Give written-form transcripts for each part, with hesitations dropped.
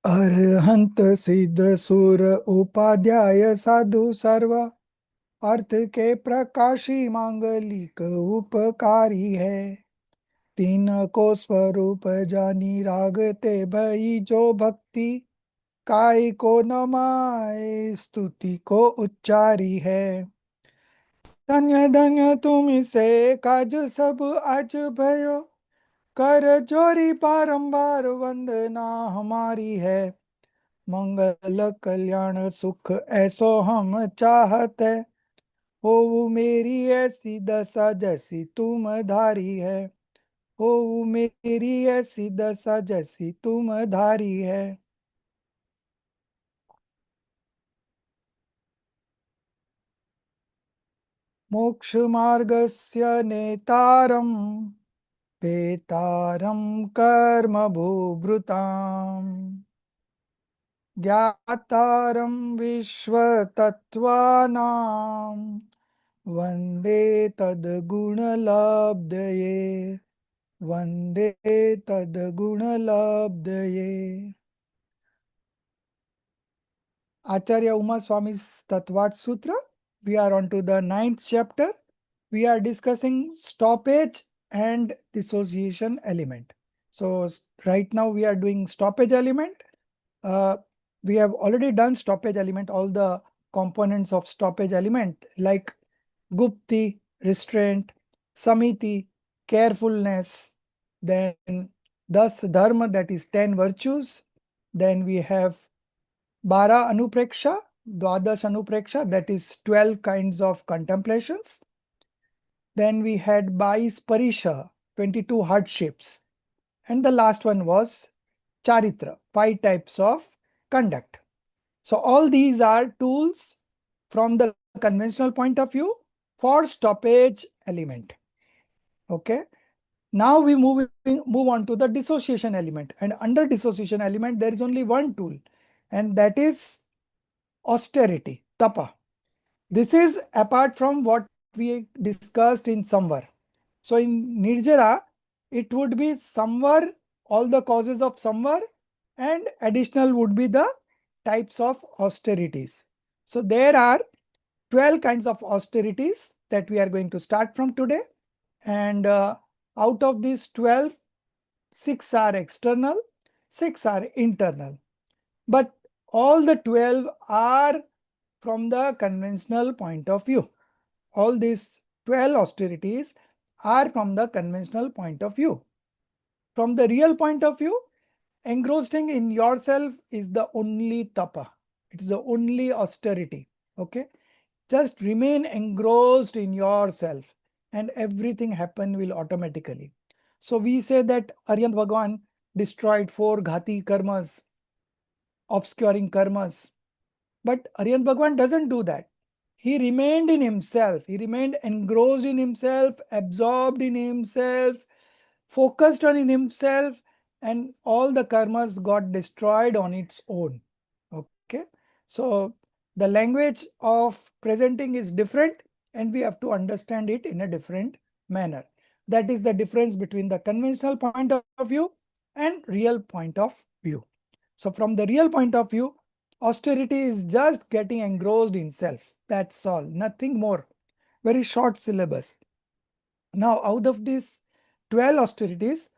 अरहंत सिद्ध सुर उपाध्याय साधु सर्व अर्थ के प्रकाशी मांगलिक उपकारी है। तीन को स्वरूप जानी रागते भई जो भक्ति काय को नमाए स्तुति को उच्चारी है। धन्य धन्य तुम से काज सब आज भयो कर जोरी बारंबार वंदना हमारी है। मंगल कल्याण सुख ऐसो हम चाहत है। हो मेरी ऐसी दशा जैसी तुम धारी है। हो मेरी ऐसी दशा जैसी तुम धारी है। मोक्ष मार्गस्य नेतारम पेतारम कर्म भूभृताम ज्ञातारं विश्वतत्त्वानां वन्दे तद्गुणलब्धये वन्दे तद्गुणलब्धये। Acharya Uma Swami's Tattvat Sutra. We are on to the 9th chapter. We are discussing stoppage and dissociation element. So right now we are doing stoppage element. Uh, we have already done stoppage element, all the components of stoppage element like Gupti, restraint, Samiti, carefulness, then thus Dharma, that is 10 virtues. Then we have Bara Anupreksha, Dwadash Anupreksha, that is 12 kinds of contemplations. Then we had Bais Parisha, 22 hardships. And the last one was Charitra, 5 types of conduct. So all these are tools from the conventional point of view for stoppage element. Okay. Now we move on to the dissociation element. And under dissociation element, there is only one tool, and that is austerity, tapa. This is apart from what we discussed in samvar. So in nirjara, it would be samvar, all the causes of samvar, and additional would be the types of austerities. So there are 12 kinds of austerities that we are going to start from today. And out of these 12, 6 are external, 6 are internal. But all the 12 are from the conventional point of view. All these 12 austerities are from the conventional point of view. From the real point of view, engrossing in yourself is the only tapa. It is the only austerity. Okay. Just remain engrossed in yourself and everything happen will automatically. So we say that Aryan Bhagwan destroyed 4 ghati karmas, obscuring karmas. But Aryan Bhagwan doesn't do that. He remained in himself. He remained engrossed in himself, absorbed in himself, focused on in himself, and all the karmas got destroyed on its own. Okay. So the language of presenting is different and we have to understand it in a different manner. That is the difference between the conventional point of view and real point of view. So from the real point of view, austerity is just getting engrossed in self. That's all, nothing more. Very short syllabus. Now, out of these 12 austerities,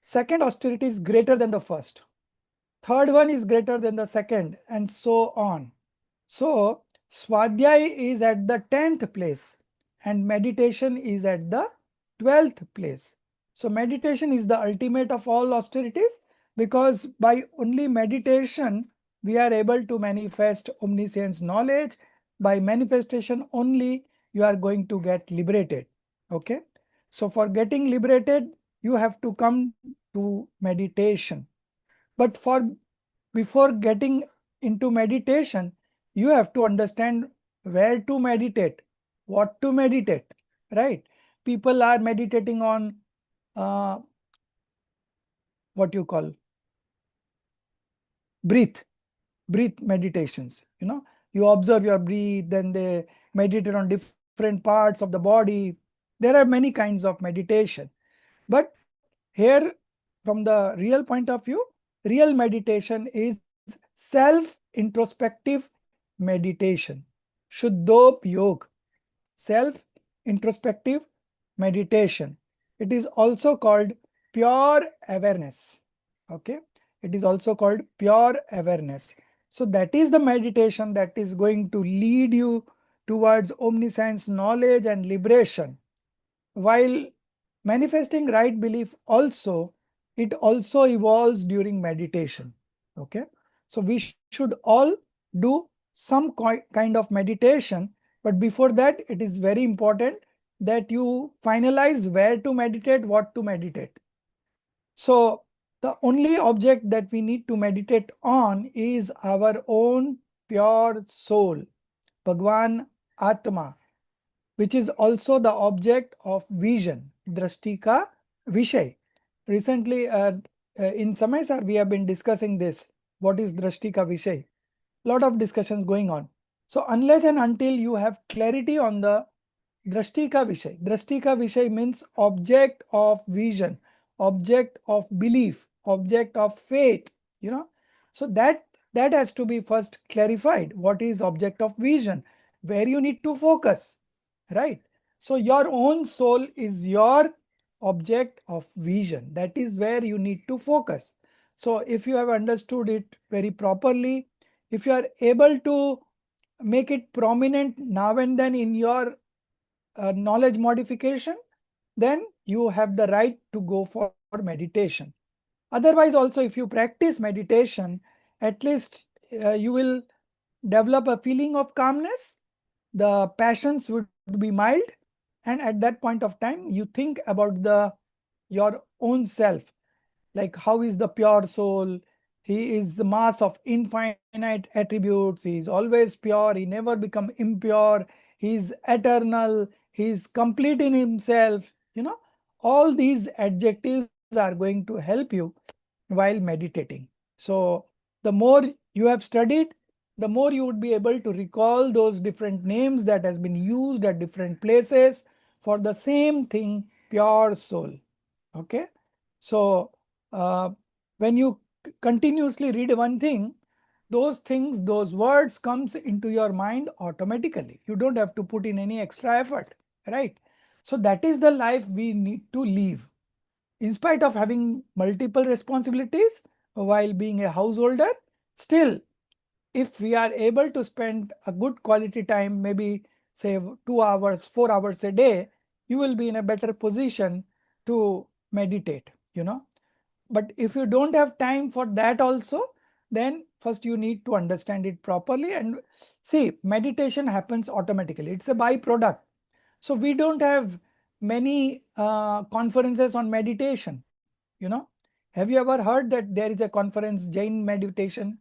second austerity is greater than the first. Third one is greater than the second, and so on. So, Swadhyay is at the 10th place and meditation is at the 12th place. So, meditation is the ultimate of all austerities because by only meditation, we are able to manifest omniscience knowledge. By manifestation only, you are going to get liberated. Okay. So, for getting liberated, you have to come to meditation. But before getting into meditation, you have to understand where to meditate, what to meditate, right? People are meditating on what you call breath meditations. You observe your breath, then they meditate on different parts of the body. There are many kinds of meditation. But here, from the real point of view, Real meditation is self-introspective meditation. Shuddhop Yog. Self-introspective meditation. It is also called pure awareness. Okay. It is also called pure awareness. So that is the meditation that is going to lead you towards omniscience knowledge and liberation. While manifesting right belief also, it also evolves during meditation. Okay. So we should all do some kind of meditation, but before that, it is very important that you finalize where to meditate, what to meditate. So the only object that we need to meditate on is our own pure soul, Bhagwan Atma, which is also the object of vision, drashti ka vishay. Recently, in Sem6 we have been discussing this. What is drashti ka vishay? Lot of discussions going on. So unless and until you have clarity on the drashti ka vishay means object of vision, object of belief, object of faith, you know. So that has to be first clarified. What is object of vision? Where you need to focus, right? So your own soul is your object of vision. That is where you need to focus. So if you have understood it very properly, if you are able to make it prominent now and then in your knowledge modification, then you have the right to go for meditation. Otherwise also, if you practice meditation, at least you will develop a feeling of calmness, the passions would be mild, and at that point of time you think about your own self, like how is the pure soul. He is the mass of infinite attributes. He is always pure. He never become impure. He is eternal. He is complete in himself. You know, all these adjectives are going to help you while meditating. So the more you have studied, the more you would be able to recall those different names that has been used at different places for the same thing, pure soul. Okay. So uh, when you continuously read one thing, those things, those words comes into your mind automatically. You don't have to put in any extra effort, right? So that is the life we need to live. In spite of having multiple responsibilities while being a householder, still, if we are able to spend a good quality time, maybe say 2 hours, 4 hours a day, you will be in a better position to meditate, you know. But if you don't have time for that also, then first you need to understand it properly. And see, meditation happens automatically. It's a byproduct. So we don't have many conferences on meditation, you know. Have you ever heard that there is a conference, Jain meditation?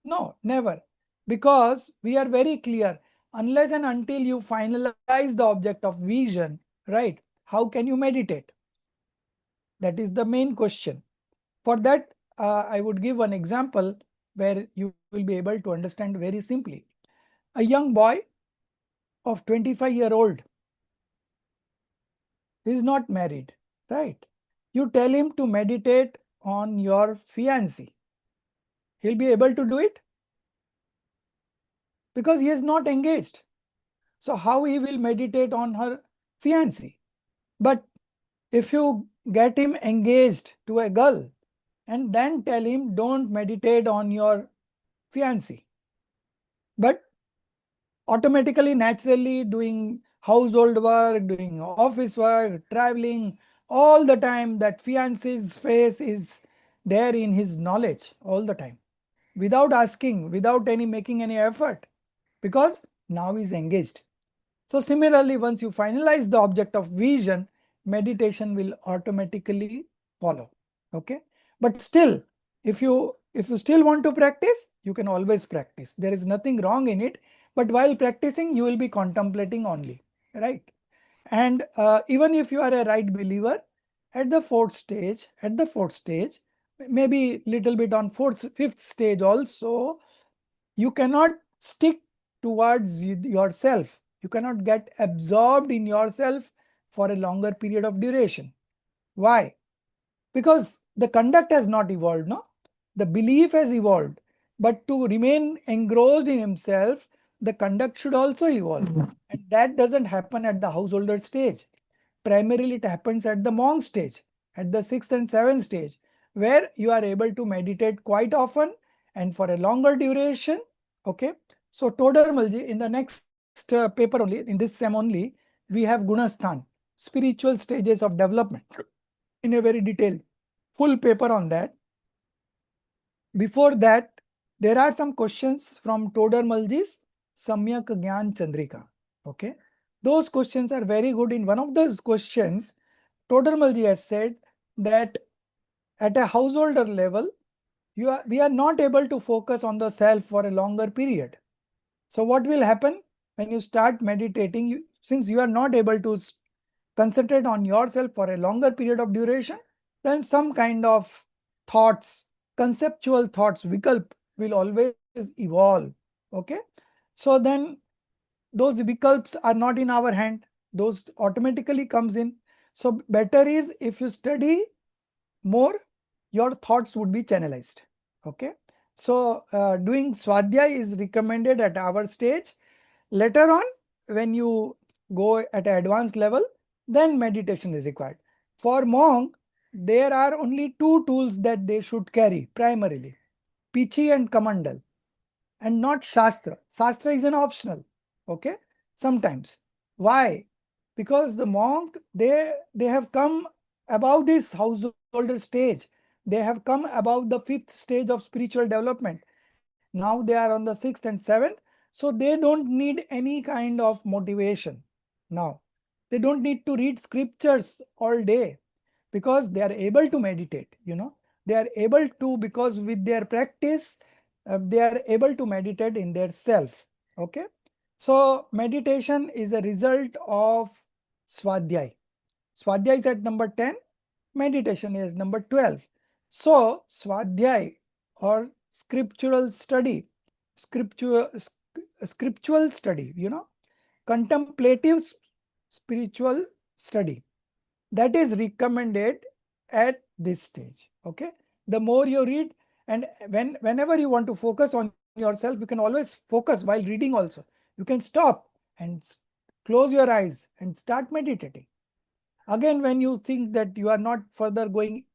No, never. Because we are very clear, unless and until you finalize the object of vision, right? How can you meditate? That is the main question. For that, I would give one example where you will be able to understand very simply. A young boy of 25-year-old is not married, right? You tell him to meditate on your fiancée. He'll be able to do it because he is not engaged. So how he will meditate on her fiancée? But if you get him engaged to a girl and then tell him don't meditate on your fiancée, but automatically, naturally doing household work, doing office work, traveling, all the time that fiance's face is there in his knowledge all the time, without asking, without any making any effort, because now he's engaged. So similarly, once you finalize the object of vision, meditation will automatically follow. Okay. But still, if you still want to practice, you can always practice. There is nothing wrong in it. But while practicing, you will be contemplating only, right? And even if you are a right believer, at the fourth stage, maybe little bit on fifth stage also, you cannot stick towards yourself. You cannot get absorbed in yourself for a longer period of duration. Why? Because the conduct has not evolved, no? The belief has evolved, but to remain engrossed in himself, the conduct should also evolve. And that doesn't happen at the householder stage. Primarily, it happens at the monk stage, at the 6th and 7th stage, where you are able to meditate quite often and for a longer duration. Okay. So, Todarmalji, in the next paper only, in this sem only, we have Gunasthan, spiritual stages of development, in a very detailed, full paper on that. Before that, there are some questions from Todarmalji's Samyak Gyan Chandrika. Okay. Those questions are very good. In one of those questions, Todarmalji has said that at a householder level, we are not able to focus on the self for a longer period. So what will happen when you start meditating? Since you are not able to concentrate on yourself for a longer period of duration, then some kind of thoughts, conceptual thoughts, vikalp will always evolve. Okay. So then those vikalps are not in our hand. Those automatically comes in. So better is if you study more, your thoughts would be channelized. Okay. So doing swadhyay is recommended at our stage. Later on, when you go at an advanced level, then meditation is required. For monk, there are only two tools that they should carry primarily, Pichi and Kamandal, and not Shastra. Shastra is an optional. Okay. Sometimes. Why? Because the monk, they have come above this householder stage. They have come above the 5th stage of spiritual development. Now they are on the 6th and 7th. So they don't need any kind of motivation. Now, they don't need to read scriptures all day because they are able to meditate, They are able to, because with their practice, they are able to meditate in their self. Okay. So meditation is a result of Swadhyay. Swadhyay is at number 10. Meditation is number 12. So Swadhyay or scriptural study, scriptural study, contemplative spiritual study, that is recommended at this stage. Okay. The more you read, and whenever you want to focus on yourself, you can always focus while reading also. You can stop and close your eyes and start meditating. Again, when you think that you are not further going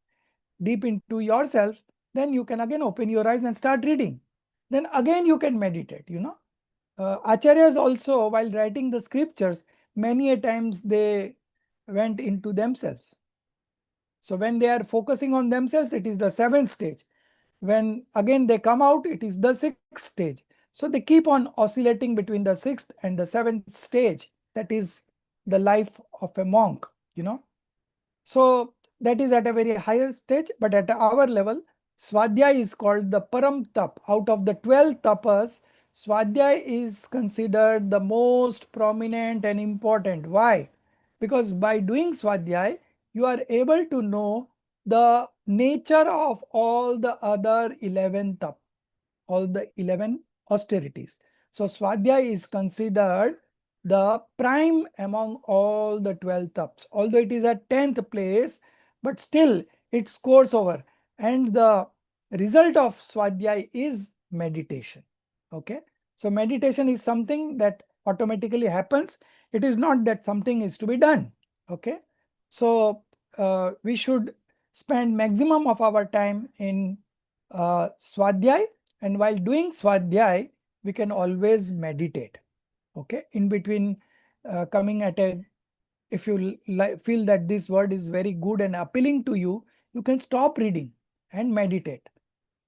deep into yourself, then you can again open your eyes and start reading. Then again you can meditate, Acharyas also, while writing the scriptures, many a times they went into themselves. So when they are focusing on themselves, it is the 7th stage. When again they come out, it is the 6th stage. So they keep on oscillating between the 6th and the 7th stage. That is the life of a monk, So that is at a very higher stage, but at our level, Swadhyay is called the Param Tap. Out of the 12 tapas, Swadhyay is considered the most prominent and important. Why? Because by doing Swadhyay, you are able to know the nature of all the other 11 tap, all the 11 austerities. So Swadhyay is considered the prime among all the 12 taps. Although it is at 10th place, but still it scores over. And the result of Swadhyay is meditation. Okay. So meditation is something that automatically happens. It is not that something is to be done. Okay. So we should spend maximum of our time in Swadhyay, and while doing Swadhyay, we can always meditate. Okay. In between coming at a, if you feel that this word is very good and appealing to you, you can stop reading and meditate.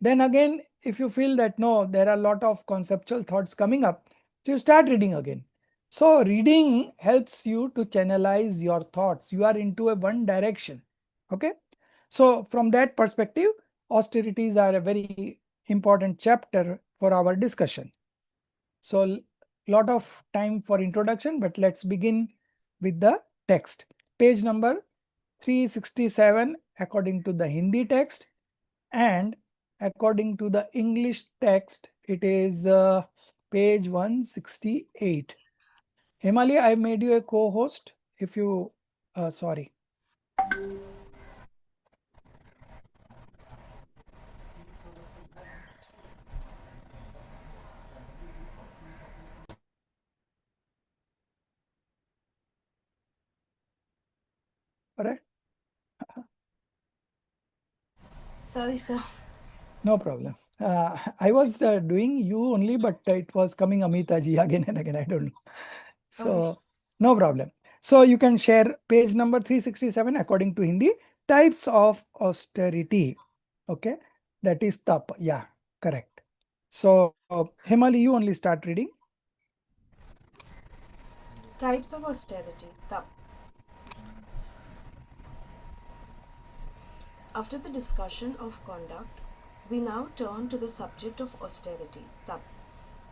Then again, if you feel that no, there are a lot of conceptual thoughts coming up, so you start reading again. So reading helps you to channelize your thoughts. You are into a one direction. Okay. So from that perspective, austerities are a very important chapter for our discussion. So lot of time for introduction, but let's begin with the text. Page number 367 according to the Hindi text, and according to the English text, it is page 168. Himali, I made you a co-host. If you, sorry. Alright? Sorry, sir. No problem. I was doing you only, but it was coming Amita ji again and again. I don't know. So, Okay. no problem. So, you can share page number 367 according to Hindi. Types of austerity. Okay. That is tap. Yeah, correct. So, Himali, you only start reading. Types of austerity. Tap. After the discussion of conduct, we now turn to the subject of austerity. Tap.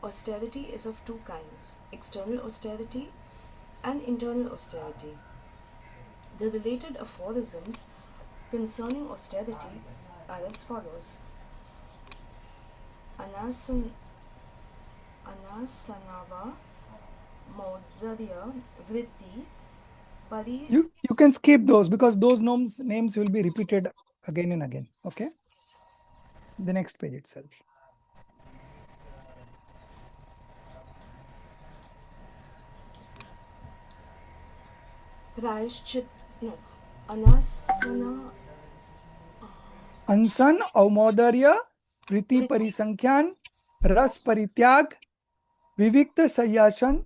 Austerity is of two kinds: external austerity and internal austerity. The related aphorisms concerning austerity are as follows: Anasan, Anasanava Maudharya Vritti Pari. You can skip those because those names will be repeated again and again. Okay. The next page itself. Prayashchit, no, Anasana अनशन अवमौदर्य प्रीति Vritti. परिसंख्यान रस Yes. परित्याग विविक्त संयासन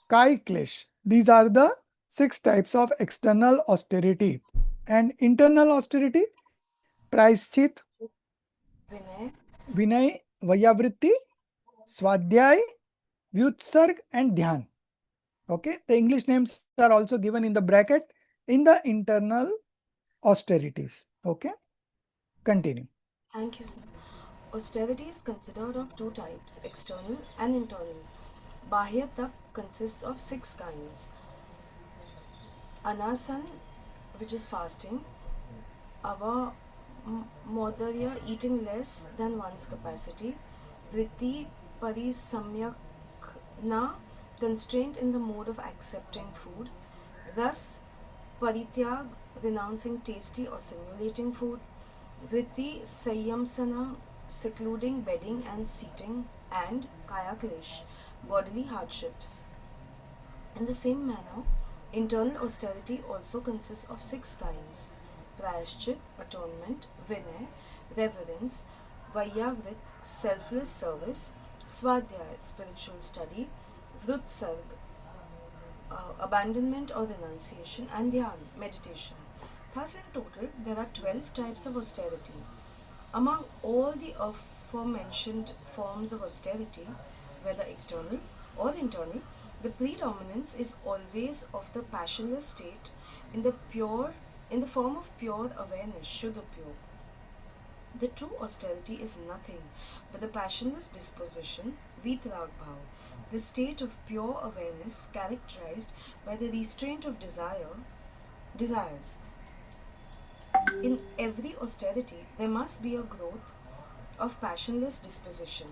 काय क्लेश. These are the 6 types of external austerity. And internal austerity: प्रायश्चित, Vinay. विनय, वैयावृत्ति, स्वाध्याय, व्युत्सर्ग and ध्यान. Okay, the English names are also given in the bracket in the internal austerities. Okay, continue. Thank you, sir. Austerity is considered of two types: external and internal. Bahya tak consists of six kinds: Anasan, which is fasting; Ava Modarya, eating less than one's capacity; Vritti Parisamyakna, constraint in the mode of accepting food; Ras Parityag, renouncing tasty or simulating food; Vritti Sanyamsana, secluding bedding and seating; and Kaya Klesh, bodily hardships. In the same manner, internal austerity also consists of six kinds: Prayashchit, atonement; Vinay, reverence; Vaiyavrit, selfless service; Swadhyay, spiritual study; Vrutsarg, abandonment or renunciation; and Dhyan, meditation. Thus, in total, there are 12 types of austerity. Among all the aforementioned forms of austerity, whether external or internal, the predominance is always of the passionless state in the form of pure awareness, Shuddha pure. The true austerity is nothing but the passionless disposition, Vitrag Bhav, the state of pure awareness characterized by the restraint of desires. In every austerity, there must be a growth of passionless disposition.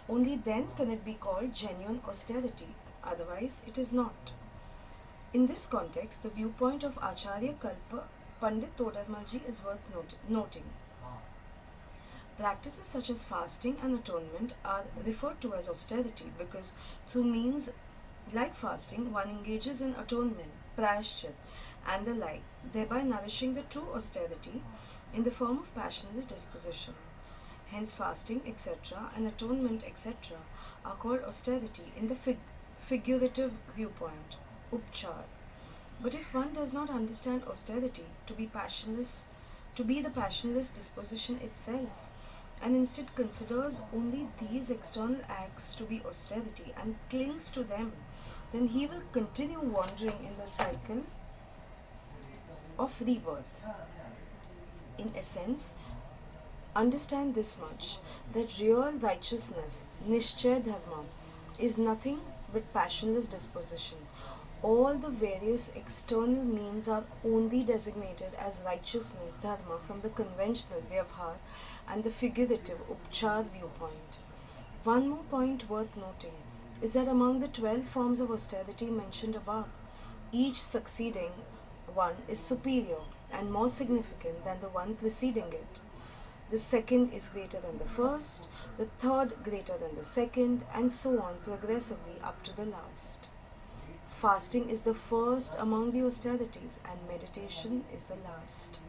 Only then can it be called genuine austerity, otherwise, it is not. In this context, the viewpoint of Acharya Kalpa Pandit Todarmalji is worth noting. Practices such as fasting and atonement are referred to as austerity because through means like fasting, one engages in atonement, prayashchit, and the like, thereby nourishing the true austerity in the form of passionless disposition. Hence, fasting, etc., and atonement, etc., are called austerity in the figurative viewpoint, upchar. But if one does not understand austerity to be the passionless disposition itself, and instead considers only these external acts to be austerity and clings to them, then he will continue wandering in the cycle of rebirth. In essence, understand this much, that real righteousness, Nishchay Dharma, is nothing but passionless disposition. All the various external means are only designated as righteousness, Dharma, from the conventional Vyavhar and the figurative Upchar viewpoint. One more point worth noting is that among the 12 forms of austerity mentioned above, each succeeding one is superior and more significant than the one preceding it. The second is greater than the first, the third greater than the second, and so on progressively up to the last. Fasting is the first among the austerities, and meditation is the last.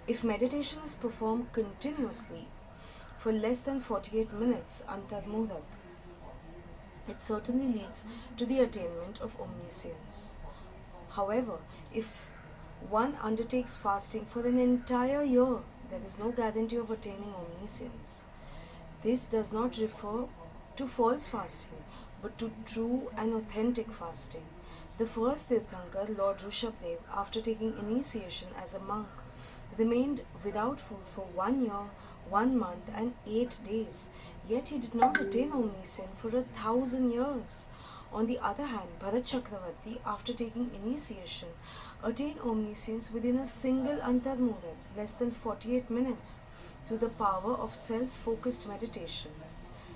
If meditation is performed continuously for less than 48 minutes, antarmurat, it certainly leads to the attainment of omniscience. However, if one undertakes fasting for an entire year, there is no guarantee of attaining omniscience. This does not refer to false fasting, but to true and authentic fasting. The first Tirthankar, Lord Rishabdev, after taking initiation as a monk, remained without food for 1 year, 1 month, and 8 days. Yet he did not attain omniscience for 1,000 years. On the other hand, Bharat Chakravarti, after taking initiation, attained omniscience within a single antarmurat, less than 48 minutes, through the power of self focused meditation.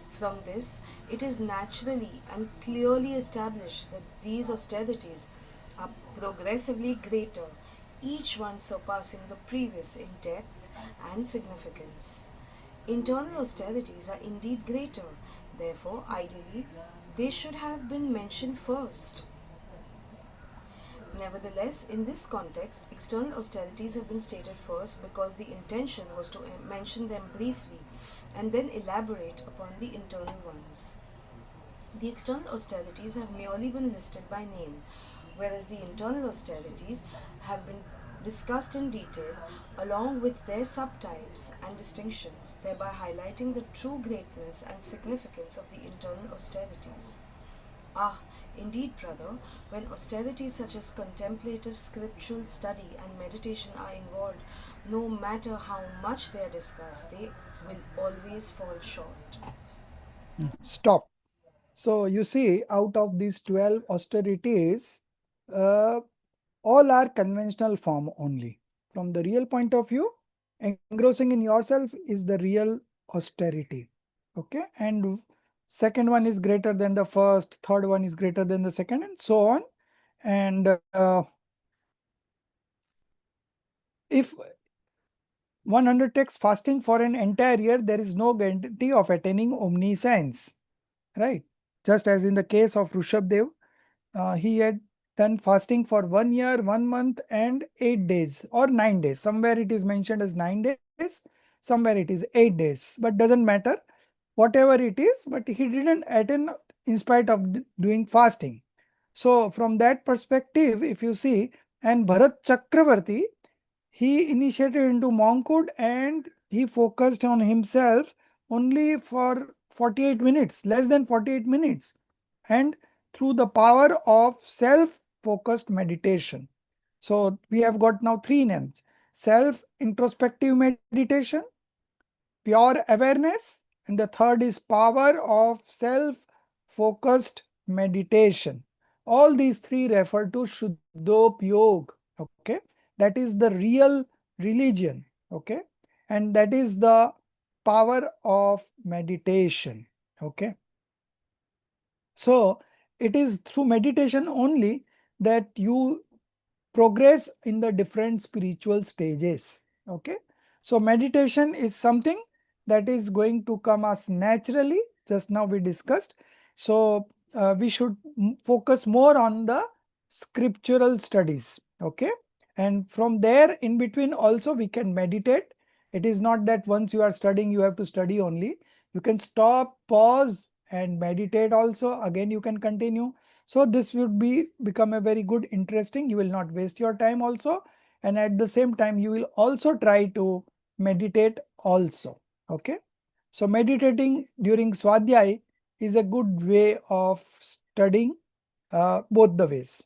From this, it is naturally and clearly established that these austerities are progressively greater, each one surpassing the previous in depth and significance. Internal austerities are indeed greater, therefore, ideally, they should have been mentioned first. Nevertheless, in this context, external austerities have been stated first because the intention was to mention them briefly and then elaborate upon the internal ones. The external austerities have merely been listed by name, whereas the internal austerities have been discussed in detail along with their subtypes and distinctions, thereby highlighting the true greatness and significance of the internal austerities. Ah, indeed, brother, when austerities such as contemplative scriptural study and meditation are involved, no matter how much they are discussed, they will always fall short. Stop. So you see, out of these 12 austerities, uh, all are conventional form only. From the real point of view, engrossing in yourself is the real austerity. Okay. And second one is greater than the first, third one is greater than the second, and so on. And if one undertakes fasting for an entire year, there is no guarantee of attaining omniscience, right? Just as in the case of Rishabdev, he had done fasting for 1 year, 1 month, and 8 days or 9 days. Somewhere it is mentioned as 9 days, somewhere it is 8 days, but doesn't matter. Whatever it is, but he didn't attain in spite of doing fasting. So from that perspective, if you see, and Bharat Chakravarti, he initiated into monkhood and he focused on himself only for 48 minutes, less than 48 minutes. And through the power of self-focused meditation. So we have got now three names: self-introspective meditation, pure awareness, and the third is power of self-focused meditation. All these three refer to Shuddhopyog. Okay, that is the real religion. Okay, and that is the power of meditation. Okay, so it is through meditation only that you progress in the different spiritual stages. Okay, so meditation is something that is going to come as naturally. Just now we discussed. So we should focus more on the scriptural studies. Okay, and from there in between also we can meditate. It is not that once you are studying you have to study only. You can stop, pause, and meditate also. Again you can continue. So this would be become a very good interesting. You will not waste your time also, and at the same time you will also try to meditate also. Okay, so meditating during swadhyay is a good way of studying both the ways.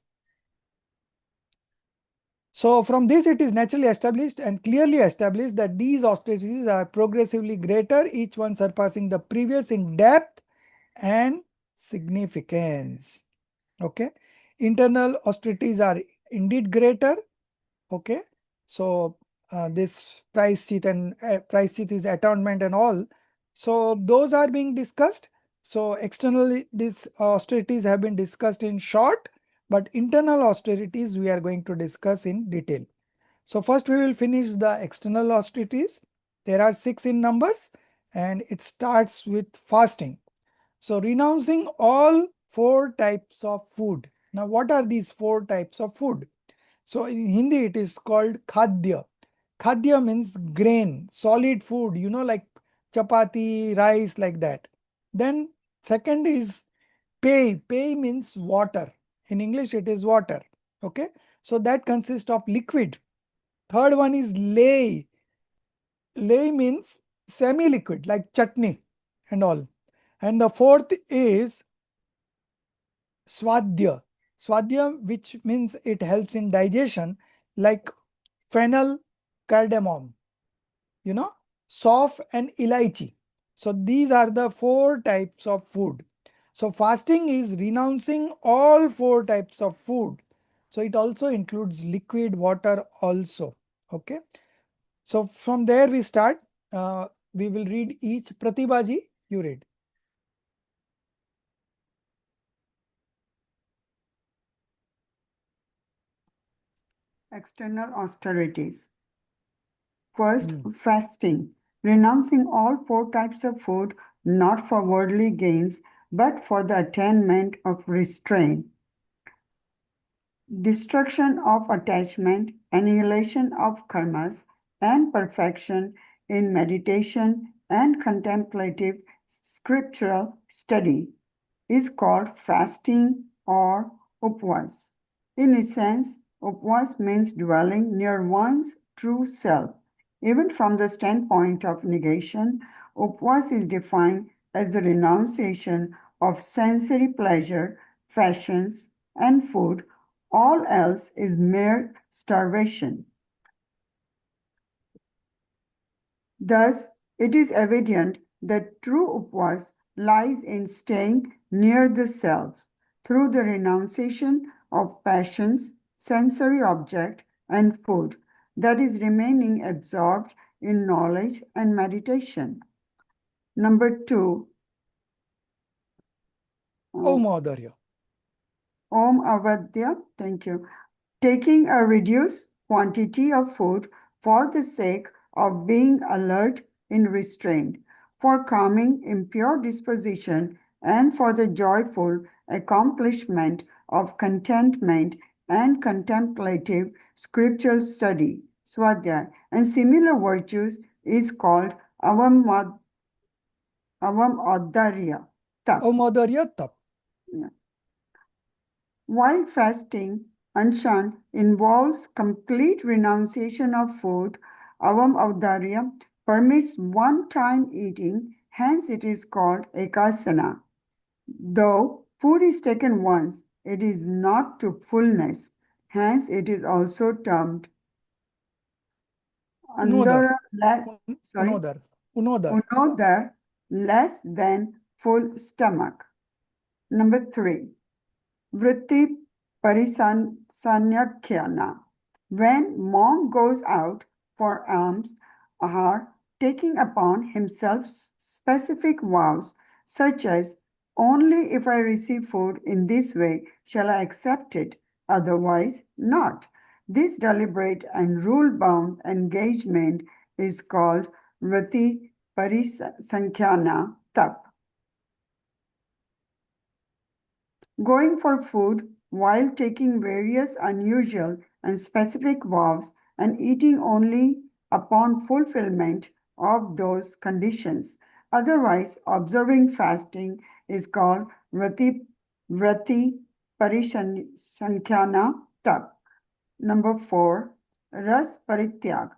So from this it is naturally established and clearly established that these austerities are progressively greater, each one surpassing the previous in depth and significance. Okay, internal austerities are indeed greater. Okay, so this price and price is atonement and all, so those are being discussed. So externally these austerities have been discussed in short, but internal austerities we are going to discuss in detail. So first we will finish the external austerities. There are 6 in numbers, and it starts with fasting. So renouncing all 4 types of food. Now, what are these four types of food? So in Hindi, it is called khadya. Khadya means grain, solid food, like chapati, rice, like that. Then second is pay. Pay means water. In English, it is water. Okay. So that consists of liquid. Third one is lay. Lay means semi-liquid, like chutney and all. And the fourth is swadhya. Swadhya, which means it helps in digestion, like fennel, cardamom, you know, soft and elaichi. So these are the four types of food. So fasting is renouncing all four types of food. So it also includes liquid water also. Okay. So from there we start. We will read each. Pratibhaji, you read. External austerities. First, Hmm. fasting, renouncing all four types of food, not for worldly gains, but for the attainment of restraint. Destruction of attachment, annihilation of karmas, and perfection in meditation and contemplative scriptural study is called fasting or upvas. In essence, upvas means dwelling near one's true self. Even from the standpoint of negation, upvas is defined as the renunciation of sensory pleasure, fashions, and food. All else is mere starvation. Thus, it is evident that true upvas lies in staying near the self through the renunciation of passions, sensory object, and food, that is, remaining absorbed in knowledge and meditation. Number two, Oh, uh, Mahodaya. Om Avadya, thank you. Taking a reduced quantity of food for the sake of being alert in restraint, for calming impure disposition, and for the joyful accomplishment of contentment and contemplative scriptural study, swadhyaya, and similar virtues is called avam adharya, Oh, tap. Mahodaya, tap. While fasting, Anshan, involves complete renunciation of food, Avam Avdarya permits one-time eating, hence it is called ekasana. Though food is taken once, it is not to fullness, hence it is also termed Unodar. andara less, sorry, Unodar. Unodar. unodar, less than full stomach. Number 3. Vritti Parisanyakyana. When monk goes out for alms, are taking upon himself specific vows, such as, only if I receive food in this way shall I accept it, otherwise not. This deliberate and rule-bound engagement is called Vritti Parisankhana Tap. Going for food while taking various unusual and specific vows and eating only upon fulfillment of those conditions. Otherwise, observing fasting is called Vrati Parishankhana Tap. Number 4, Ras Parityag.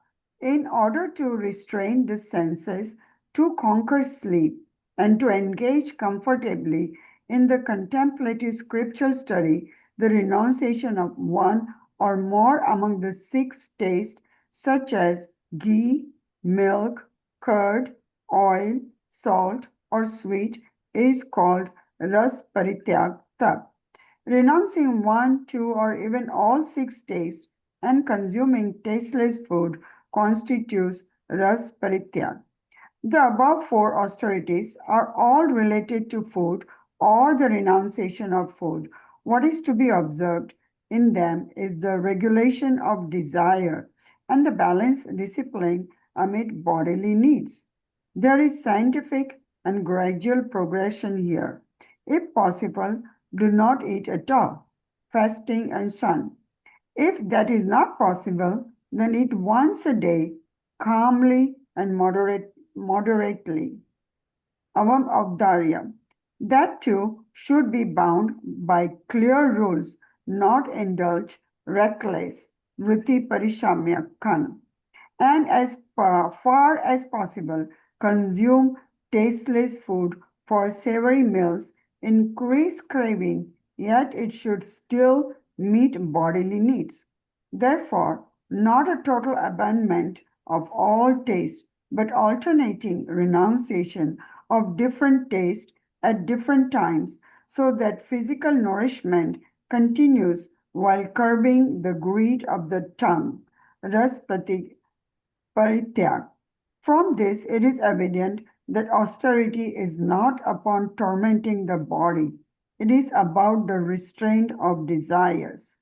In order to restrain the senses, to conquer sleep, and to engage comfortably in the contemplative scriptural study, the renunciation of one or more among the six tastes, such as ghee, milk, curd, oil, salt, or sweet, is called Ras Parityag Tap. Renouncing one, two, or even all six tastes and consuming tasteless food constitutes ras parityag. The above four austerities are all related to food or the renunciation of food. What is to be observed in them is the regulation of desire and the balanced discipline amid bodily needs. There is scientific and gradual progression here. If possible, do not eat at all. fasting, and sun. If that is not possible, then eat once a day, calmly and moderately. Avam Avdarya. That too should be bound by clear rules, not indulge reckless vritti parishamya kan, and as far as possible consume tasteless food for savory meals, increase craving, yet it should still meet bodily needs. Therefore, not a total abandonment of all taste, but alternating renunciation of different taste at different times so that physical nourishment continues while curbing the greed of the tongue. Ras Parityag. From this, it is evident that austerity is not upon tormenting the body, it is about the restraint of desires.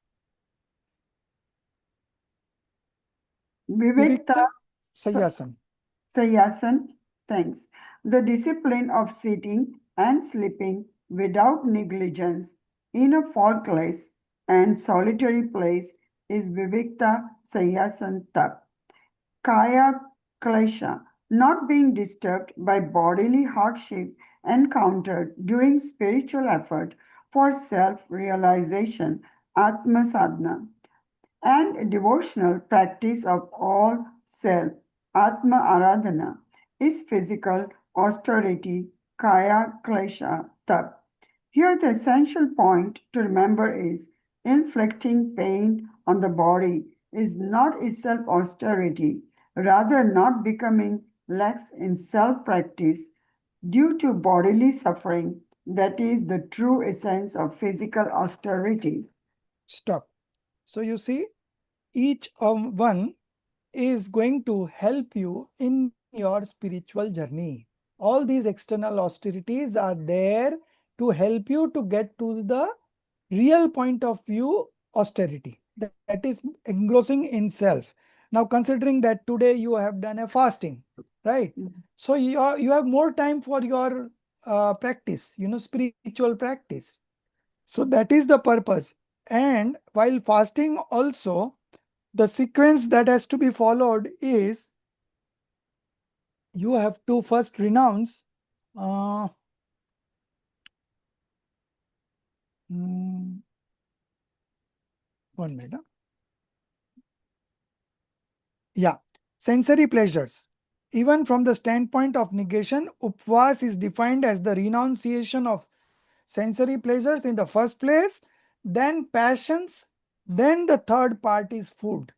Vivekta Vivekta Sayasan. Sayasan, thanks. The discipline of sitting and sleeping without negligence in a faultless and solitary place is Vivekta Sayasan Tap. Kaya klesha, not being disturbed by bodily hardship encountered during spiritual effort for self-realization, Atma Sadhana, and devotional practice of all self, Atma Aradhana, is physical austerity, Kaya Klesha Tap. Here, the essential point to remember is inflicting pain on the body is not itself austerity, rather, not becoming lax in self practice due to bodily suffering that is the true essence of physical austerity. Stop. So you see, each one is going to help you in your spiritual journey. All these external austerities are there to help you to get to the real point of view austerity, that is engrossing in self. Now considering that today you have done a fasting, right? So you have more time for your practice, spiritual practice. So that is the purpose. And while fasting also, the sequence that has to be followed is you have to first renounce uh, mm, 1 minute. Yeah, sensory pleasures. Even from the standpoint of negation, upvas is defined as the renunciation of sensory pleasures in the first place, then passions, then the third part is food.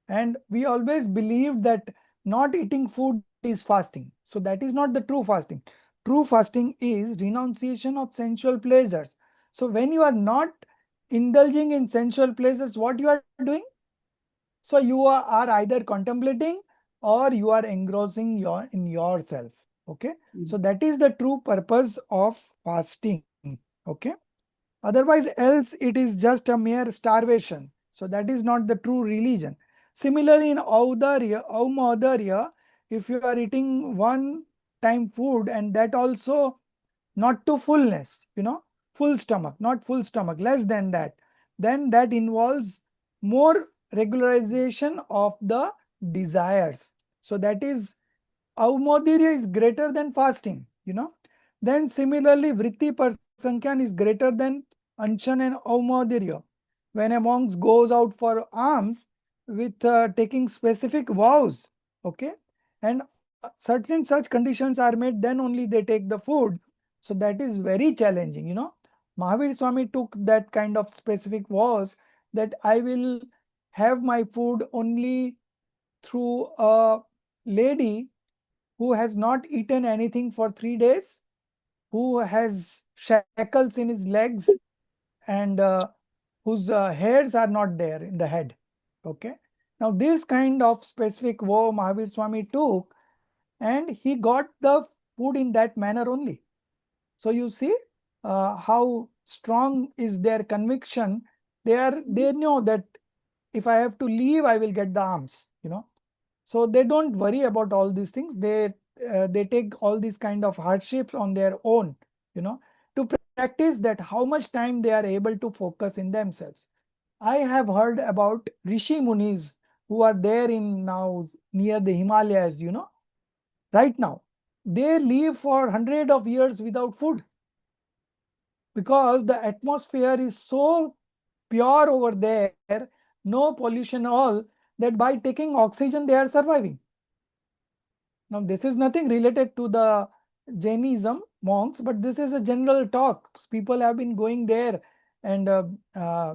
And we always believe that not eating food is fasting. So that is not the true fasting. True fasting is renunciation of sensual pleasures. So when you are not indulging in sensual pleasures, what you are doing? So you are either contemplating or you are engrossing in yourself. Okay. So that is the true purpose of fasting. Okay. Otherwise, else it is just a mere starvation. So that is not the true religion. Similarly, in Audarya, if you are eating one time food and that also not to fullness, full stomach, not full stomach, less than that, then that involves more regularization of the desires. So that is Avmodirya is greater than fasting. Then similarly, Vritti Parsankyan is greater than Anshan and Avmodirya. When a monk goes out for alms with taking specific vows, okay, and certain such conditions are met, then only they take the food. So that is very challenging. Mahavir Swami took that kind of specific vows that I will have my food only through a lady who has not eaten anything for 3 days, who has shackles in his legs, and whose hairs are not there in the head. Okay. Now, this kind of specific vow Mahavir Swami took, and he got the food in that manner only. So you see how strong is their conviction. They know that if I have to leave, I will get the alms. So they don't worry about all these things. They take all these kind of hardships on their own, to practice that how much time they are able to focus in themselves. I have heard about Rishi Munis who are there in now near the Himalayas, right now. They live for hundred of years without food because the atmosphere is so pure over there, no pollution all, that by taking oxygen they are surviving. Now, this is nothing related to the Jainism monks, but this is a general talk. People have been going there, and uh,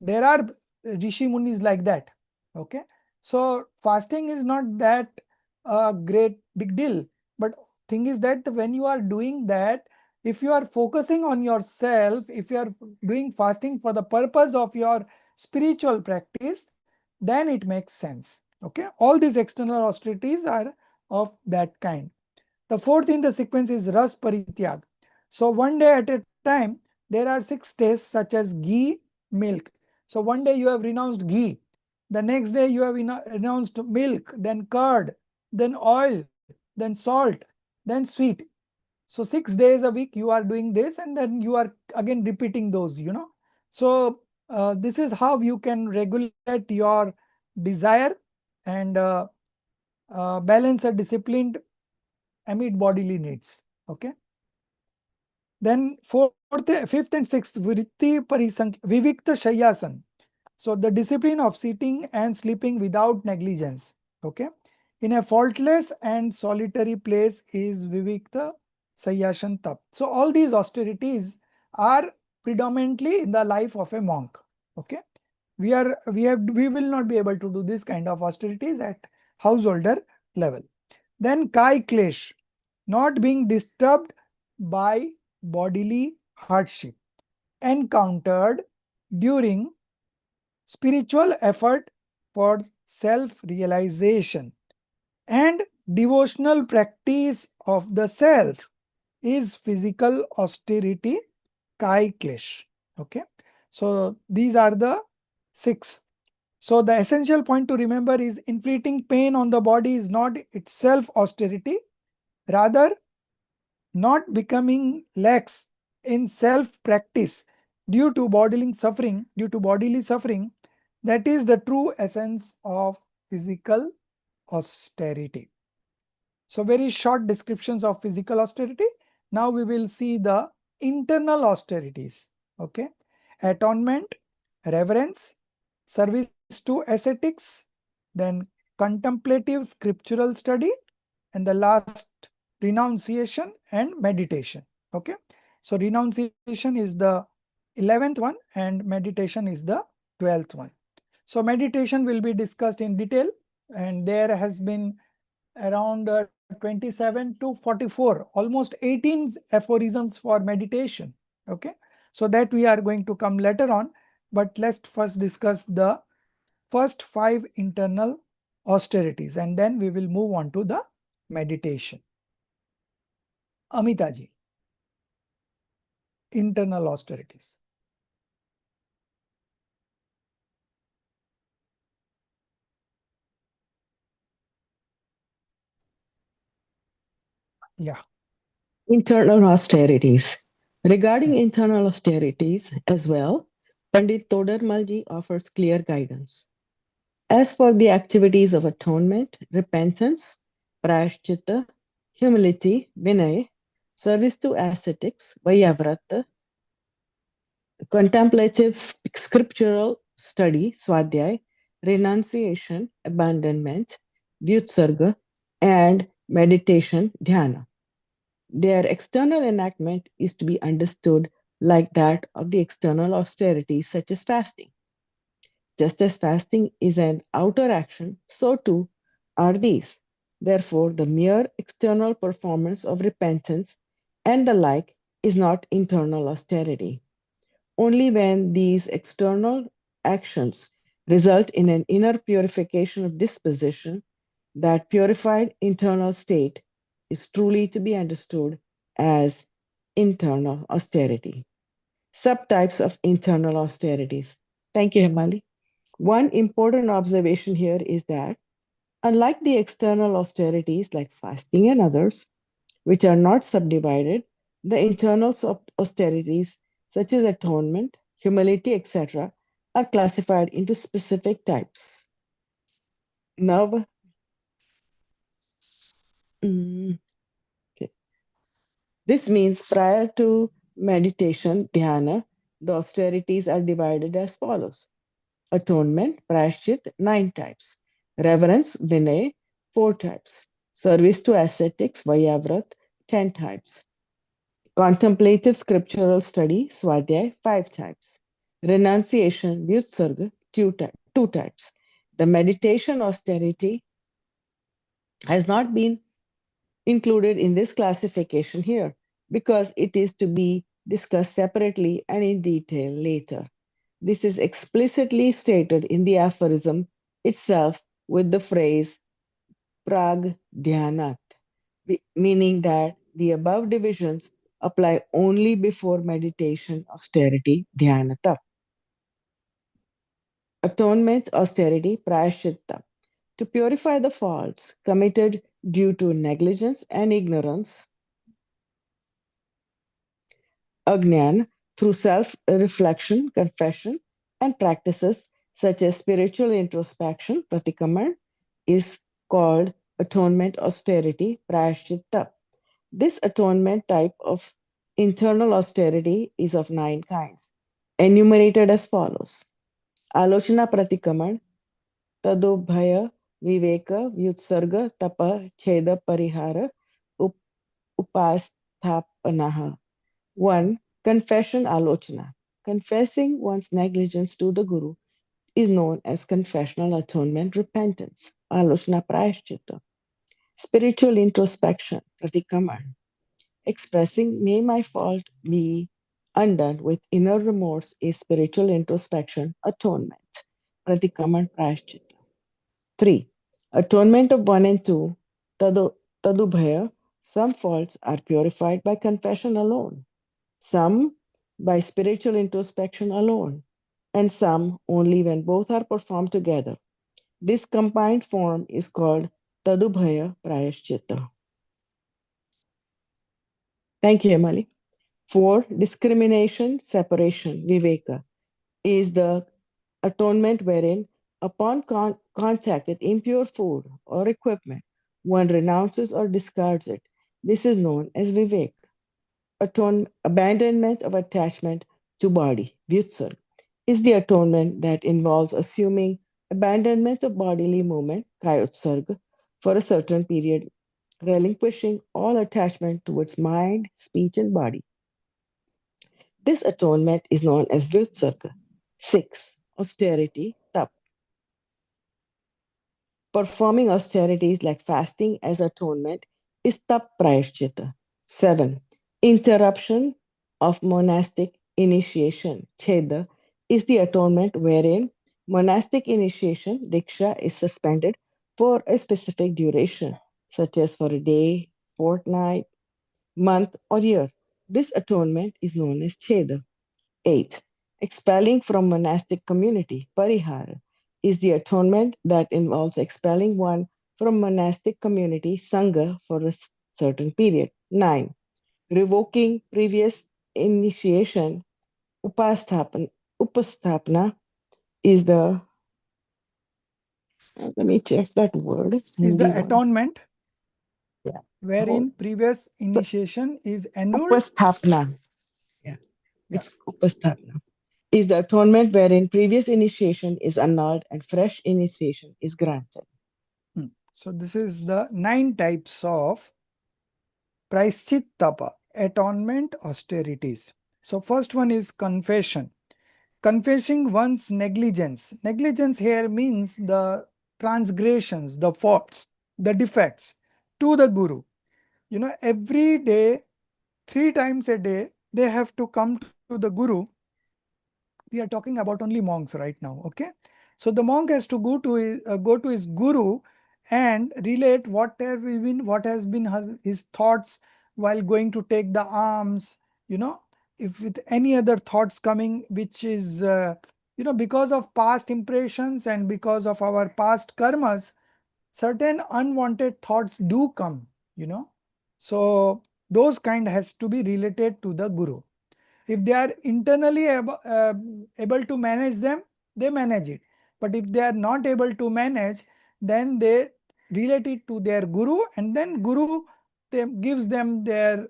there are Rishi Munis like that. Okay, so fasting is not that great big deal, but thing is that when you are doing that, if you are focusing on yourself, if you are doing fasting for the purpose of your spiritual practice, then it makes sense. Okay, all these external austerities are of that kind. The fourth in the sequence is Ras Parityag. So one day at a time, there are 6 tastes such as ghee, milk. So one day you have renounced ghee. The next day you have renounced milk, then curd, then oil, then salt, then sweet. So 6 days a week you are doing this, and then you are again repeating those. So this is how you can regulate your desire and balance a disciplined amid bodily needs. Okay. Then fifth and sixth, Vivikta Shayasan. So the discipline of sitting and sleeping without negligence. Okay. In a faultless and solitary place is Vivikta Shayasan Tap. So all these austerities are predominantly in the life of a monk. Okay. We will not be able to do this kind of austerities at householder level. Then Kai Klesh, not being disturbed by bodily hardship, encountered during spiritual effort for self-realization and devotional practice of the self is physical austerity, Kai Klesh. Okay, so these are the 6. So the essential point to remember is inflicting pain on the body is not itself austerity. Rather, not becoming lax in self-practice due to bodily suffering, that is the true essence of physical austerity. So very short descriptions of physical austerity. Now we will see the internal austerities. Okay. Atonement, reverence, service to ascetics, then contemplative scriptural study, and the last renunciation and meditation. Okay. So renunciation is the 11th one and meditation is the 12th one. So meditation will be discussed in detail, and there has been around 27 to 44, almost 18 aphorisms for meditation. Okay. So that we are going to come later on, but let's first discuss the first 5 internal austerities and then we will move on to the meditation. Amitaji, internal austerities. Yeah. Internal austerities. Regarding internal austerities as well, Pandit Todarmalji offers clear guidance. As for the activities of atonement, repentance, prayashchitta, humility, vinay, service to ascetics, vayavrata, contemplative scriptural study, swadhyay, renunciation, abandonment, vyutsarga, and meditation, dhyana. Their external enactment is to be understood like that of the external austerities such as fasting. Just as fasting is an outer action, so too are these. Therefore, the mere external performance of repentance and the like is not internal austerity. Only when these external actions result in an inner purification of disposition, that purified internal state is truly to be understood as internal austerity. Subtypes of internal austerities. Thank you, Himali. One important observation here is that, unlike the external austerities like fasting and others, which are not subdivided, the internal austerities such as atonement, humility, etc., are classified into specific types. Now, mm, okay. This means prior to meditation, dhyana, the austerities are divided as follows: atonement, prashchit, 9 types; reverence, vinay, 4 types; service to ascetics, vayavrat, 10 types; contemplative scriptural study, swadhyay, 5 types; renunciation, vyutsarga, 2 types. The meditation austerity has not been included in this classification here because it is to be discussed separately and in detail later. This is explicitly stated in the aphorism itself with the phrase prag dhyanat, meaning that the above divisions apply only before meditation, austerity, dhyanata. Atonement, austerity, prayaschitta. To purify the faults committed due to negligence and ignorance, Agnan, through self reflection, confession, and practices such as spiritual introspection, pratikaman, is called atonement austerity, prayaschitta. This atonement type of internal austerity is of 9 kinds, enumerated as follows: Alochana pratikaman, tadobhaya, viveka, vyutsarga, tapa, cheda, parihara, upasthapanaha. 1. Confession alochana. Confessing one's negligence to the Guru is known as confessional atonement repentance, alochana prayashchitta. Spiritual introspection, pratikaman. Expressing may my fault be undone with inner remorse is spiritual introspection, atonement, pratikaman prayashchitta. 3. Atonement of 1 and 2, tadubhaya. Some faults are purified by confession alone, some by spiritual introspection alone, and some only when both are performed together. This combined form is called Tadubhaya Prayashchitta. Thank you, Emily. 4. Discrimination, separation, Viveka, is the atonement wherein, upon contact with impure food or equipment, one renounces or discards it. This is known as Vivek. Abandonment of attachment to body, Vyutsar, is the atonement that involves assuming abandonment of bodily movement, Kayotsarg, for a certain period, relinquishing all attachment towards mind, speech, and body. This atonement is known as Vyutsarga. 6. Austerity, Tap. Performing austerities like fasting as atonement is Tap Prayashchita. 7. Interruption of monastic initiation, Cheda, is the atonement wherein monastic initiation, Diksha, is suspended for a specific duration, such as for a day, fortnight, month, or year. This atonement is known as Cheda. 8. Expelling from monastic community, Parihara, is the atonement that involves expelling one from monastic community, Sangha, for a certain period. 9. Revoking previous initiation, Upasthapana is the, let me check that word, Is Hindi the word. atonement Yeah. wherein previous So, initiation is annulled? Upasthapana. Yeah. Yeah. It's Upasthapana. Is the atonement wherein previous initiation is annulled and fresh initiation is granted. So this is the 9 types of Praischit Tapa, atonement austerities. So first one is confession. Confessing one's negligence. Negligence here means the transgressions, the faults, the defects to the Guru. Every day, 3 times a day, they have to come to the Guru. We are talking about only monks right now, okay? So the monk has to go to his Guru and relate what has been his thoughts while going to take the alms, you know, if with any other thoughts coming, which is, because of past impressions and because of our past karmas, certain unwanted thoughts do come, you know. So those kind has to be related to the Guru. If they are internally able to manage them, they manage it. But if they are not able to manage, then they relate it to their guru, and then guru gives them their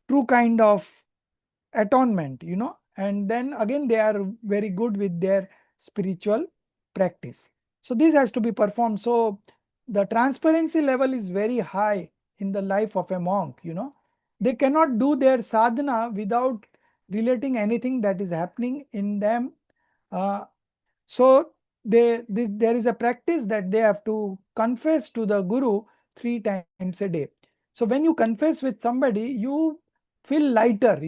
true kind of atonement, and then again they are very good with their spiritual practice. So this has to be performed. So the transparency level is very high in the life of a monk. They cannot do their sadhana without relating anything that is happening in them. So there is a practice that they have to confess to the guru 3 times a day. So when you confess with somebody, you feel lighter.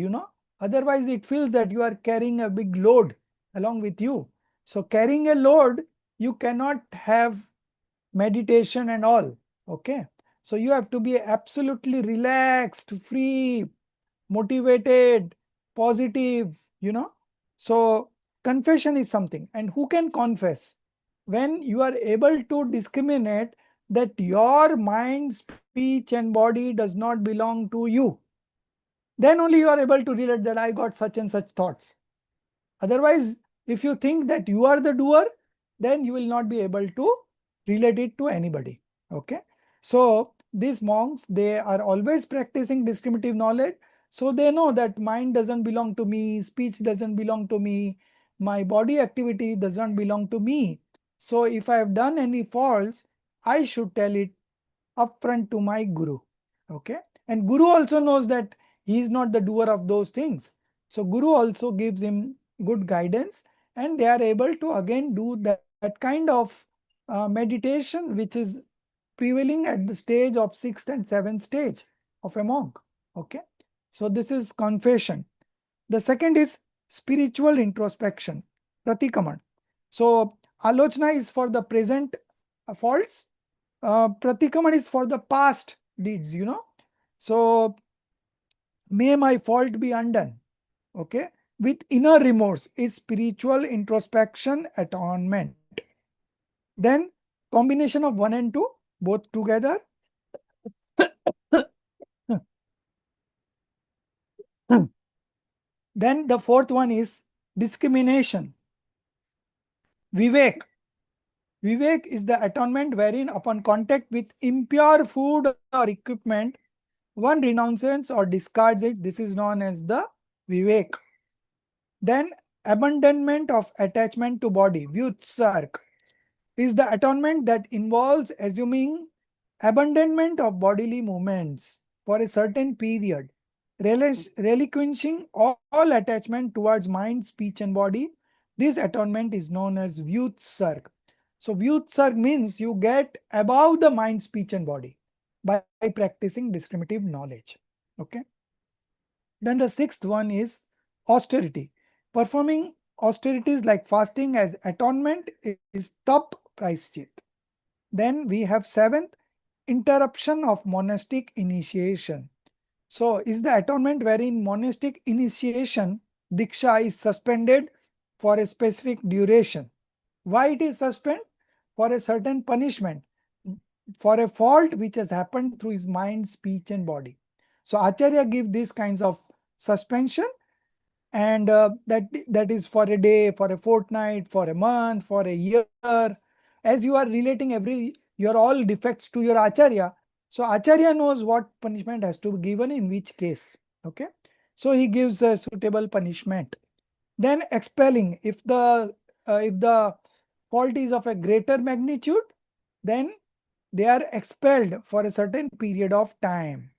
Otherwise it feels that you are carrying a big load along with you. So carrying a load, you cannot have meditation and all. Okay, so you have to be absolutely relaxed, free, motivated, positive. So confession is something. And who can confess? When you are able to discriminate that your mind, speech and body does not belong to you, then only you are able to relate that I got such and such thoughts. Otherwise, if you think that you are the doer, then you will not be able to relate it to anybody. Okay. So these monks, they are always practicing discriminative knowledge. So they know that mind doesn't belong to me, speech doesn't belong to me, my body activity does not belong to me. So if I have done any faults, I should tell it upfront to my guru. Okay. And guru also knows that he is not the doer of those things. So guru also gives him good guidance, and they are able to again do that kind of meditation which is prevailing at the stage of 6th and 7th stage of a monk. Okay. So this is confession. The second is spiritual introspection, pratikaman. So alochana is for the present faults, pratikaman is for the past deeds. So may my fault be undone. Okay. With inner remorse is spiritual introspection atonement. Then combination of 1 and 2 both together. Then the fourth one is discrimination, vivek. Vivek is the atonement wherein upon contact with impure food or equipment, one renounces or discards it. This is known as the vivek. Then abandonment of attachment to body, vyutsarg, is the atonement that involves assuming abandonment of bodily movements for a certain period, relinquishing all attachment towards mind, speech and body. This atonement is known as vyutsarg. So vyutsarg means you get above the mind, speech and body by practicing discriminative knowledge. Okay. Then the sixth one is austerity. Performing austerities like fasting as atonement is top praischit. Then we have seventh, interruption of monastic initiation. So is the atonement wherein monastic initiation, diksha, is suspended for a specific duration. Why it is suspended? For a certain punishment, for a fault which has happened through his mind, speech and body. So Acharya give these kinds of suspension, and that is for a day, for a fortnight, for a month, for a year. As you are relating your all defects to your Acharya, so Acharya knows what punishment has to be given in which case. Okay. So he gives a suitable punishment. Then expelling, if the fault is of a greater magnitude, then they are expelled for a certain period of time.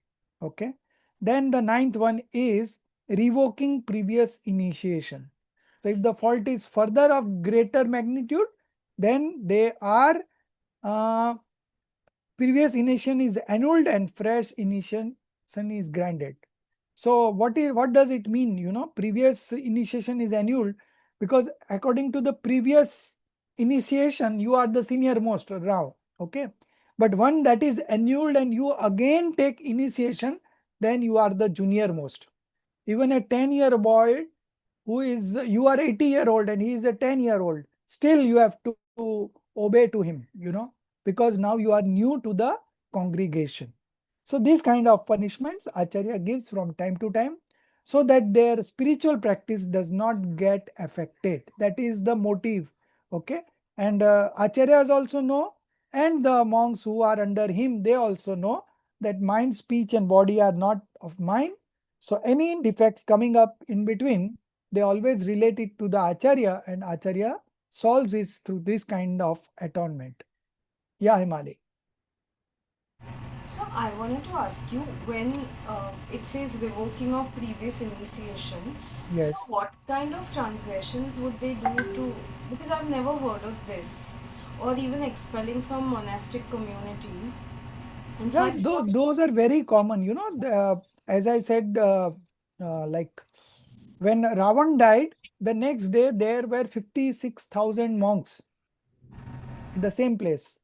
Okay. Then the ninth one is revoking previous initiation. So if the fault is further of greater magnitude, then they are uh, previous initiation is annulled and fresh initiation is granted. So what does it mean? Previous initiation is annulled because according to the previous initiation, you are the senior most now. Okay. But one that is annulled and you again take initiation, then you are the junior most. Even a 10-year boy who is, you are 80-year-old and he is a 10-year-old, still you have to obey to him, because now you are new to the congregation. So these kind of punishments Acharya gives from time to time. so that their spiritual practice does not get affected. That is the motive. Okay. And acharyas also know, and the monks who are under him, they also know that mind, speech, and body are not of mine. So any defects coming up in between, they always relate it to the acharya, and acharya solves it through this kind of atonement. Yeah, Himali. So I wanted to ask you, when it says revoking of previous initiation, so Yes. what kind of transgressions would they do to, because I've never heard of this, or even expelling from monastic community. In Yeah, fact, those are very common. As I said, like when Ravan died, the next day there were 56,000 monks in the same place,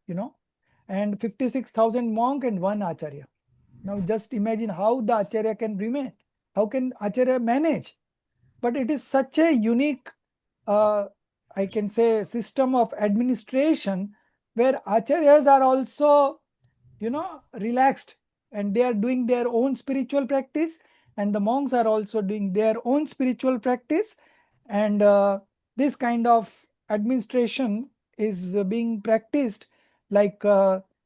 and 56,000 monk and one acharya. Now just imagine how the acharya can remain. How can acharya manage? But it is such a unique, uh, I can say, system of administration where acharyas are also, relaxed, and they are doing their own spiritual practice, and the monks are also doing their own spiritual practice. And this kind of administration is being practiced, like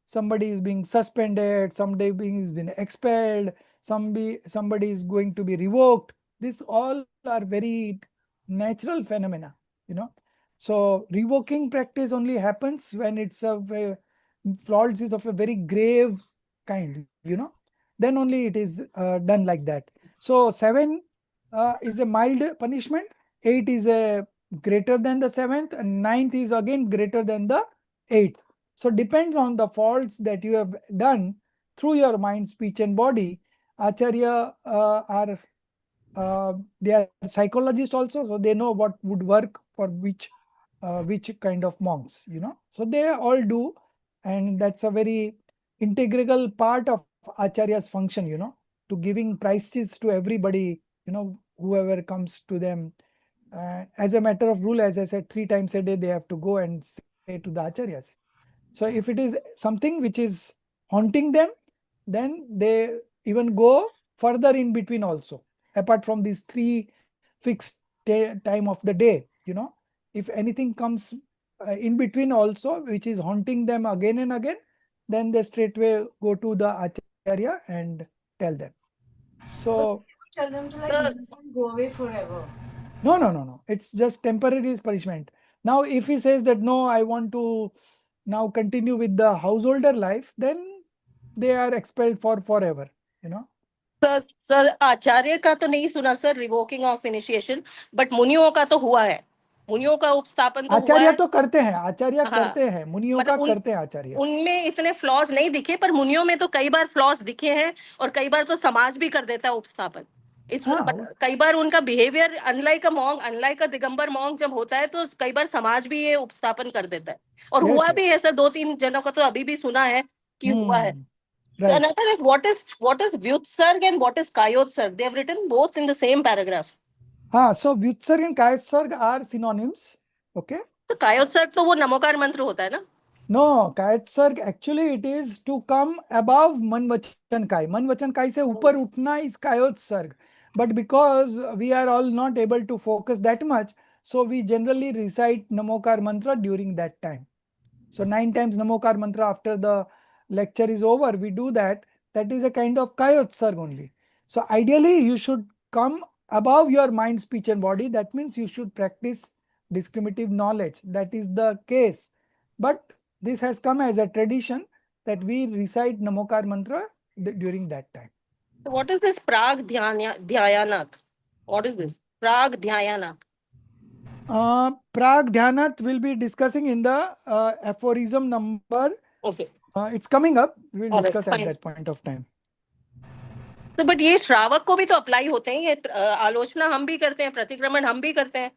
somebody is being suspended, somebody is being expelled, somebody is going to be revoked. These all are very natural phenomena, you know. So revoking practice only happens when it's faults is of a very grave kind, then only it is done like that. So 7 is a mild punishment, 8 is a greater than the 7th, and ninth is again greater than the 8th. So depends on the faults that you have done through your mind, speech, and body. Acharya are they are psychologists also, so they know what would work for which kind of monks, so they all do. And that's a very integral part of acharya's function, to giving prices to everybody, whoever comes to them. As a matter of rule, as I said, 3 times a day they have to go and say to the acharyas. So if it is something which is haunting them, then they even go further in between also, apart from these three fixed time of the day, if anything comes in between also, which is haunting them again and again, then they straightway go to the acharya and tell them. but So they would tell them to like Sir, leave and go away forever. no, no, no, no. It's just temporary punishment. Now, if he says that no, I want to now continue with the householder life, then they are expelled for forever. You know. Sir आचार्य का तो नहीं सुना sir revoking of initiation but मुनियों का तो हुआ है मुनियों का उपस्थापन तो हुआ आचार्य है तो करते हैं, आचार्य हाँ करते हैं, मुनियों का मतलब करते हैं आचार्य। उनमें इतने फ्लॉज नहीं दिखे पर मुनियों में तो कई बार फ्लॉज दिखे हैं और कई बार तो समाज भी कर देता है उपस्थापन हाँ कई बार उनका behaviour unlike a monk unlike a Digambar monk जब होता है तो कई बार समाज भी ये उपस्थापन कर देता है और यस हुआ भी यस ऐसा 2-3 जनों का तो अभी भी सुना है कि हुआ है So right. another is what is Vyutsarg and what is Kayotsarg? They have written both in the same paragraph. हाँ, so व्युत्सर्ग and कायोत्सर्ग are synonyms. Okay. तो कायोत्सर्ग तो वो नमोकार मंत्र होता है ना No, कायोत्सर्ग actually it is to come above मन वचन काय, मन वचन काय से ऊपर उठना is कायोत्सर्ग. But because we are all not able to focus that much, so we generally recite Namokar mantra during that time. So 9 times Namokar mantra after the lecture is over, we do that. That is a kind of kayotsarg only. So ideally, you should come above your mind, speech, and body. That means you should practice discriminative knowledge. That is the case. But this has come as a tradition that we recite Namokar mantra during that time. So what is this Prag Dhyayanat? What is this Prag Dhyayanat? Prag Dhyanat will be discussing in the aphorism number. Okay. It's coming up. We will All right, discuss at fine. that point of time. तो but ये श्रावक को भी तो apply होते हैं ये आलोचना हम भी करते हैं प्रतिक्रमण हम भी करते हैं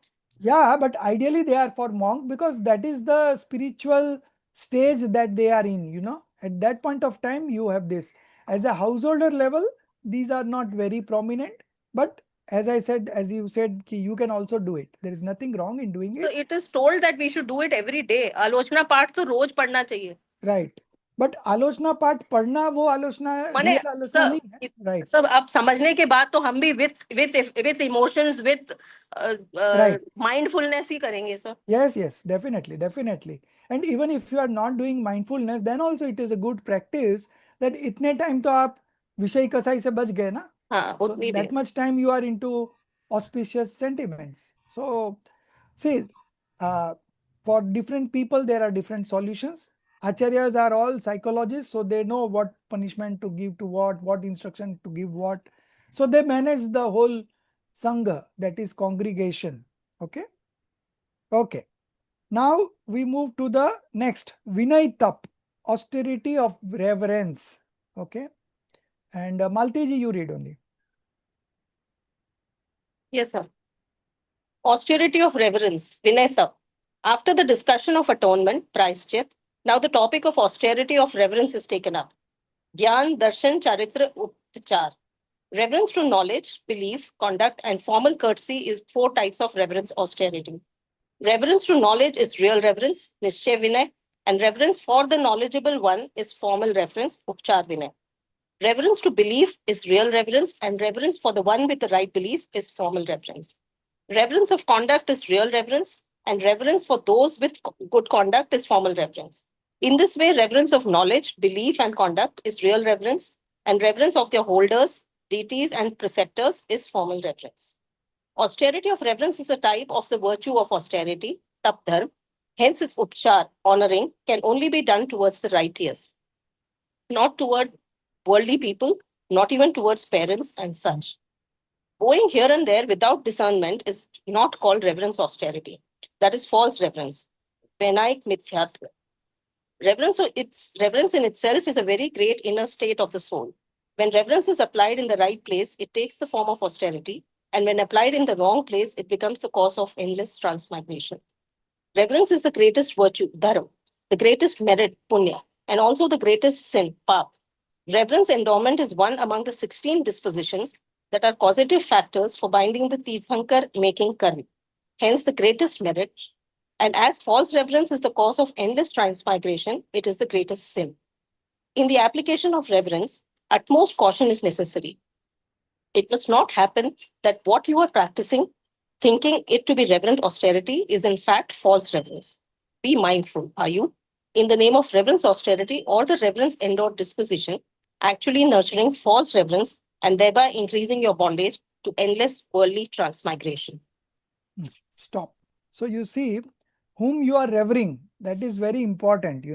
Yeah, but ideally they are for monk because that is the spiritual stage that they are in, At that point of time, you have this. As a householder level, these are not very prominent. But as I said, as you said, you can also do it. There is nothing wrong in doing so it. it is told that we should do it every day आलोचना पाठ तो रोज पढ़ना चाहिए Right. But आलोचना पाठ पढ़ना वो आलोचना माने रियल आलोचना नहीं है, राइट? सब आप समझने के बाद तो हम भी with emotions with Right. Mindfulness ही करेंगे sir. Yes, definitely. And even if you are not doing mindfulness, then also it is a good practice that इतने time तो आप विषय कसाई से बच गए ना. हाँ, So उतनी that there. much time you are into auspicious sentiments. So see, for different people there are different solutions. Acharyas are all psychologists, so they know what punishment to give to what instruction to give what. So they manage the whole sangha, that is congregation. Okay. Now we move to the next Vinay Tap, austerity of reverence. Okay. And Malteji, you read only. Yes, sir. Austerity of reverence, Vinayta. After the discussion of atonement, Prayschit, now the topic of austerity of reverence is taken up. Gyan, Darshan, Charitra, Upchar. Reverence to knowledge, belief, conduct, and formal courtesy is 4 types of reverence austerity. Reverence to knowledge is real reverence, Nishchay Vinay, and reverence for the knowledgeable one is formal reverence, Upchar Vinay. Reverence to belief is real reverence, and reverence for the one with the right belief is formal reverence. Reverence of conduct is real reverence, and reverence for those with good conduct is formal reverence. In this way, reverence of knowledge, belief, and conduct is real reverence, and reverence of their holders, deities, and preceptors is formal reverence. Austerity of reverence is a type of the virtue of austerity, tap dharm. Hence, its upchar, honoring, can only be done towards the righteous, not toward worldly people, not even towards parents and such. Going here and there without discernment is not called reverence austerity. That is false reverence. Benaik mithyatva. Reverence in itself is a very great inner state of the soul. When reverence is applied in the right place, it takes the form of austerity, and when applied in the wrong place, it becomes the cause of endless transmigration. Reverence is the greatest virtue, dharma, the greatest merit, punya, and also the greatest sin, pap. Reverence endowment is one among the 16 dispositions that are causative factors for binding the Tirthankar making karma. Hence, the greatest merit. And as false reverence is the cause of endless transmigration, it is the greatest sin. In the application of reverence, utmost caution is necessary. It must not happen that what you are practicing, thinking it to be reverent austerity, is in fact false reverence. Be mindful, are you? In the name of reverence austerity or the reverence endowed disposition, actually nurturing false reverence and thereby increasing your bondage to endless worldly transmigration. Stop. So you see, whom you are revering, that is very important,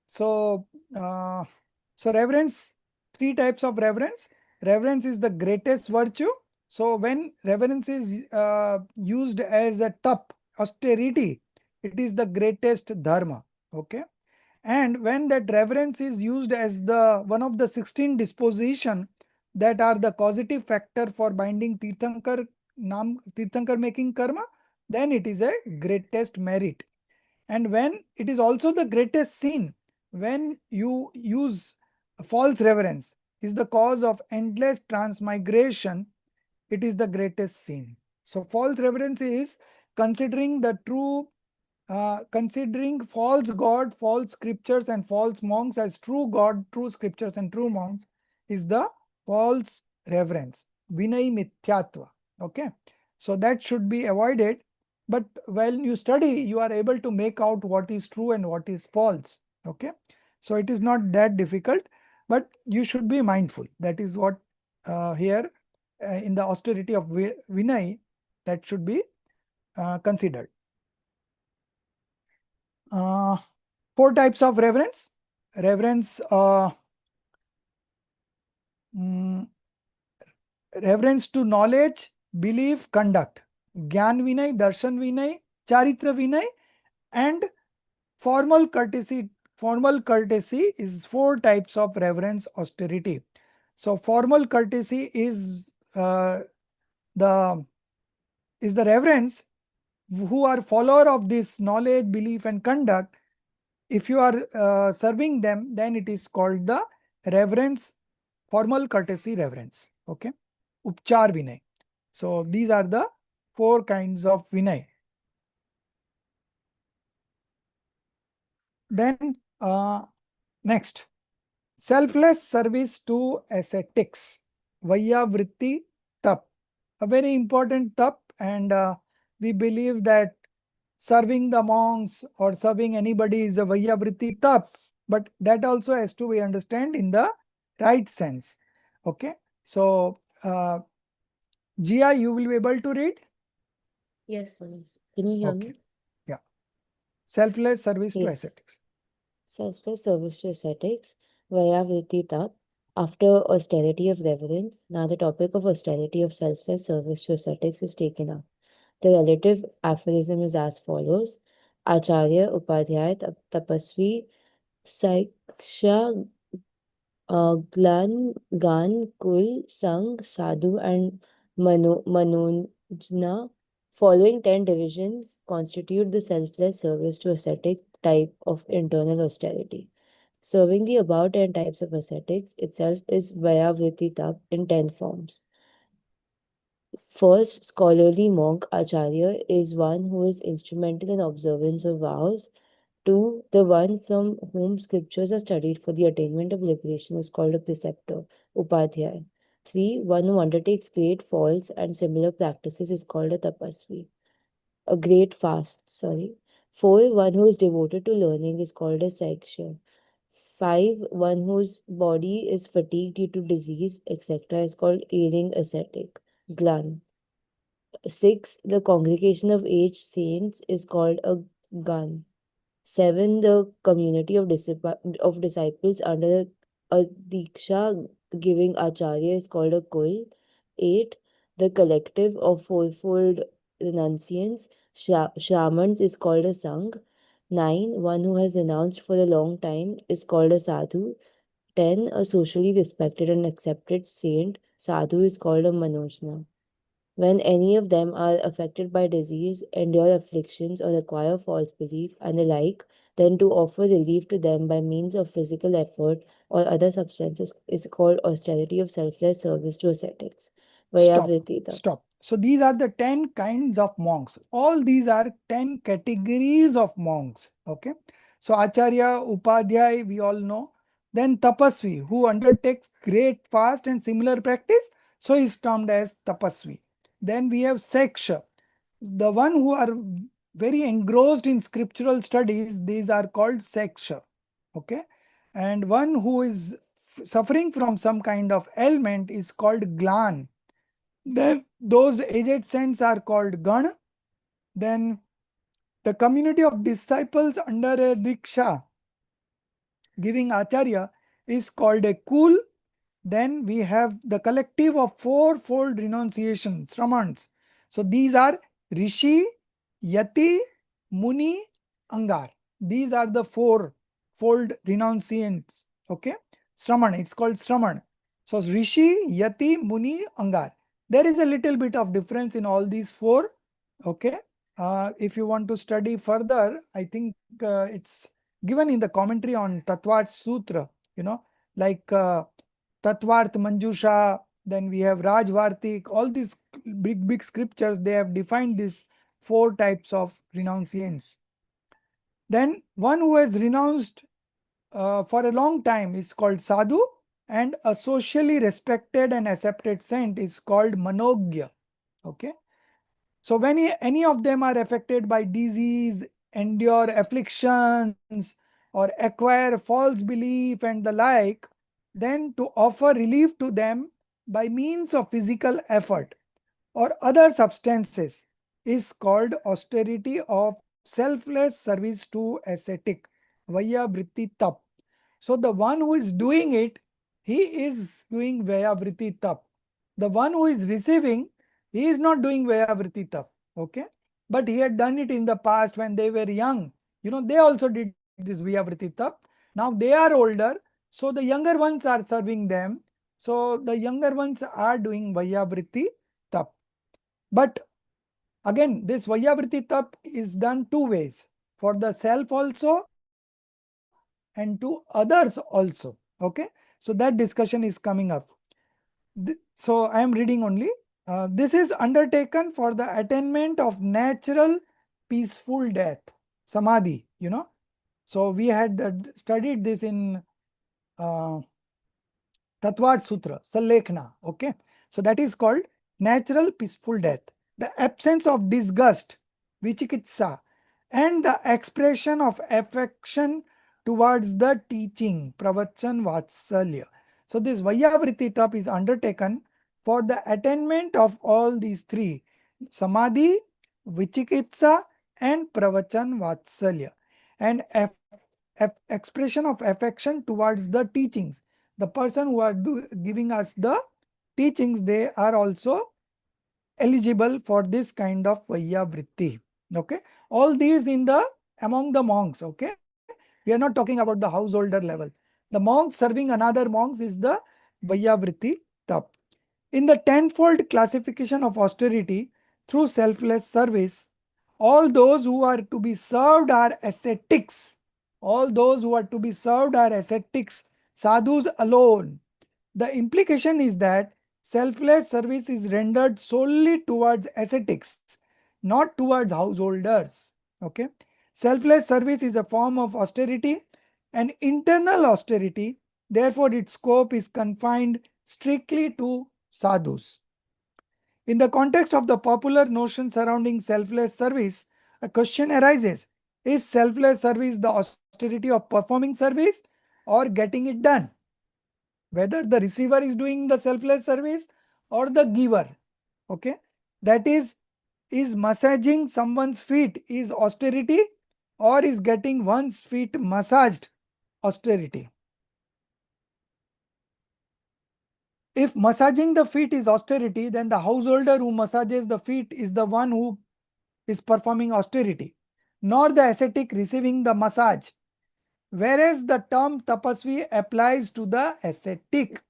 So, so reverence, 3 types of reverence. Reverence is the greatest virtue. So when reverence is used as a tap, austerity, it is the greatest dharma. Okay. And when that reverence is used as the one of the 16 disposition that are the causative factor for binding Tirthankar making karma, then it is a greatest merit. And when it is also the greatest sin, when you use false reverence, is the cause of endless transmigration, it is the greatest sin. So false reverence is considering the true considering false god, false scriptures and false monks as true god, true scriptures and true monks is the false reverence, vinay mithyatva. Okay, so that should be avoided. But when you study, you are able to make out what is true and what is false. Okay, so it is not that difficult, but you should be mindful. That is what here in the austerity of vinay, that should be considered. 4 types of reverence. Reverence, reverence to knowledge, belief, conduct. Gyan Vinay, Darshan Vinay, Charitra Vinay, and formal courtesy. Formal courtesy is 4 types of reverence austerity. So formal courtesy is the reverence who are follower of this knowledge, belief, and conduct. If you are serving them, then it is called the reverence, formal courtesy reverence. Okay. Upchar Vinay. So these are the 4 kinds of Vinay. Then Next, selfless service to ascetics. Vaiyavritti tap. A very important tap, and we believe that serving the monks or serving anybody is a Vaiyavritti tap, but that also has to be understand in the right sense. Okay, so Gia, you will be able to read? Yes, yes. Can you hear Okay, me? yeah. Selfless service to Yes. ascetics. Selfless service to ascetics, Vayavritti Tap. After austerity of reverence, now the topic of austerity of selfless service to ascetics is taken up. The relative aphorism is as follows: Acharya Upadhyay Tapasvi Saiksha Glan, Gan, Kul, Sang, Sadhu, and Manojna. Following 10 divisions constitute the selfless service to ascetic type of internal austerity. Serving the above 10 types of ascetics itself is Vayavritti Tap in 10 forms. First, scholarly monk Acharya is one who is instrumental in observance of vows. Two, the one from whom scriptures are studied for the attainment of liberation is called a preceptor, Upadhyay. Three, one who undertakes great faults and similar practices is called a tapasvi, a great fast, sorry. Four, one who is devoted to learning is called a saiksha. Five, one whose body is fatigued due to disease, etc., is called ailing ascetic, glan. Six, the congregation of aged saints is called a gan. Seven, the community of disciples under a diksha giving acharya is called a kul. Eight, the collective of fourfold renunciants, shamans, is called a sangh. Nine, one who has renounced for a long time is called a sadhu. 10, a socially respected and accepted saint, sadhu, is called a manojna. When any of them are affected by disease, endure afflictions, or acquire false belief, and the like, then to offer relief to them by means of physical effort or other substances is called austerity of selfless service to ascetics. Stop. Vayavritita. Stop. So these are the 10 kinds of monks. All these are 10 categories of monks. Okay. So Acharya, Upadhyay, we all know. Then Tapasvi, who undertakes great fast and similar practice. So he is termed as Tapasvi. Then we have Seksha, the one who are very engrossed in scriptural studies. These are called Seksha. Okay. And one who is suffering from some kind of ailment is called Glan. Then those aged saints are called Gan. Then the community of disciples under a Diksha giving Acharya is called a Kul. Then we have the collective of fourfold renunciation, Sramans. So these are Rishi, Yati, Muni, Angar. These are the fourfold renunciants. Okay. Sraman, it's called Sraman. So Rishi, Yati, Muni, Angar. There is a little bit of difference in all these four. Okay. If you want to study further, I think it's given in the commentary on Tatvat Sutra, like Tatvarth Manjusha, then we have Rajvartik, all these big scriptures, they have defined these four types of renunciants. Then one who has renounced for a long time is called Sadhu, and a socially respected and accepted saint is called Manogya. Okay. So when any of them are affected by disease, endure afflictions, or acquire false belief and the like, then to offer relief to them by means of physical effort or other substances is called austerity of selfless service to ascetic, vaya vritti tap. So the one who is doing it, he is doing vaya vritti tap. The one who is receiving, he is not doing vaya vritti tap. Okay, but he had done it in the past when they were young. They also did this vaya vritti tap. Now they are older, so the younger ones are serving them. So the younger ones are doing vaya vritti tap. But again, this Vayavriti tap is done two ways, for the self also and to others also. Okay, so that discussion is coming up. So I am reading only. This is undertaken for the attainment of natural peaceful death, samadhi. So we had studied this in Tatvat Sutra, Salekhna. Okay. So that is called natural peaceful death. The absence of disgust, Vichikitsa, and the expression of affection towards the teaching, Pravachan Vatsalya. So this Vayavriti tap is undertaken for the attainment of all these three: Samadhi, Vichikitsa, and Pravachan Vatsalya. And expression of affection towards the teachings. The person who are giving us the teachings, they are also eligible for this kind of Vaiyavritti. Okay. All these in the among the monks. Okay. We are not talking about the householder level. The monks serving another monks is the Vaiyavritti tap. In the tenfold classification of austerity through selfless service, all those who are to be served are ascetics. All those who are to be served are ascetics, sadhus alone. The implication is that selfless service is rendered solely towards ascetics, not towards householders. Okay. Selfless service is a form of austerity, an internal austerity. Therefore, its scope is confined strictly to sadhus. In the context of the popular notion surrounding selfless service, a question arises: is selfless service the austerity of performing service or getting it done? Whether the receiver is doing the selfless service or the giver. Okay. That is massaging someone's feet is austerity, or is getting one's feet massaged austerity? If massaging the feet is austerity, then the householder who massages the feet is the one who is performing austerity, nor the ascetic receiving the massage. Whereas the term tapasvi applies to the ascetic.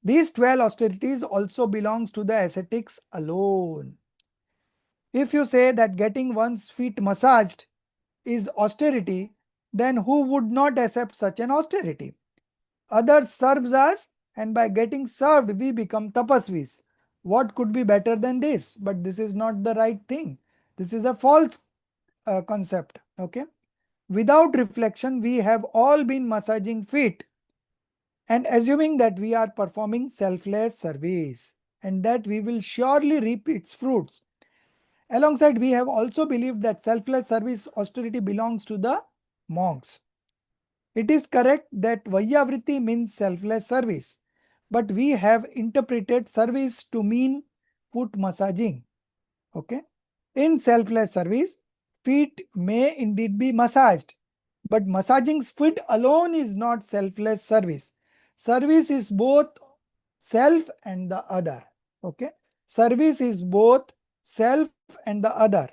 These 12 austerities also belongs to the ascetics alone. If you say that getting one's feet massaged is austerity, then who would not accept such an austerity? Others serves us, and by getting served we become tapasvis. What could be better than this? But this is not the right thing. This is a false concept. Okay. Without reflection, we have all been massaging feet and assuming that we are performing selfless service and that we will surely reap its fruits. Alongside, we have also believed that selfless service austerity belongs to the monks. It is correct that Vayavriti means selfless service, but we have interpreted service to mean foot massaging. Okay. In selfless service, feet may indeed be massaged, but massaging feet alone is not selfless service. Service is both self and the other. Okay. Service is both self and the other.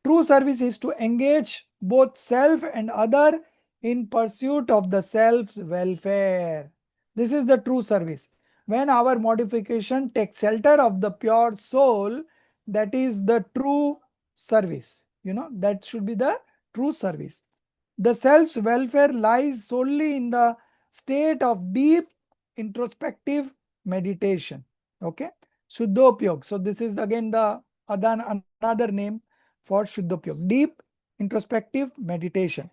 True service is to engage both self and other in pursuit of the self's welfare. This is the true service. When our modification takes shelter of the pure soul, that is the true service. That should be the true service. The self's welfare lies solely in the state of deep introspective meditation. Okay. Shuddhopyog. So this is again the another name for Shuddhopyog, deep introspective meditation.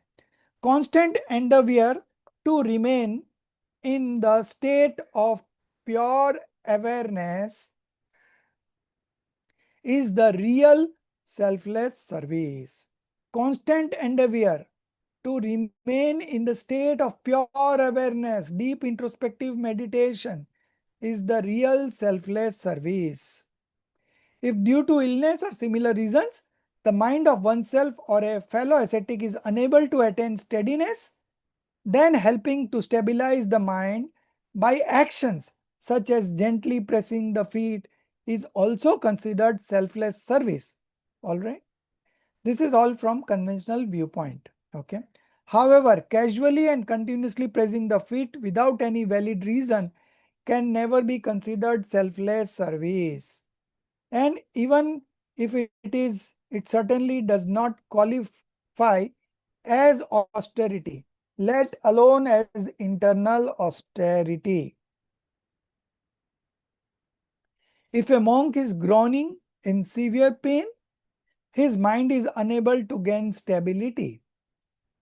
Constant endeavor to remain in the state of pure awareness is the real selfless service. Constant endeavor to remain in the state of pure awareness, deep introspective meditation is the real selfless service. If due to illness or similar reasons, the mind of oneself or a fellow ascetic is unable to attain steadiness, then helping to stabilize the mind by actions such as gently pressing the feet is also considered selfless service. All right. This is all from conventional viewpoint. Okay. However, casually and continuously pressing the feet without any valid reason can never be considered selfless service. And even if it certainly does not qualify as austerity, let alone as internal austerity. If a monk is groaning in severe pain, his mind is unable to gain stability.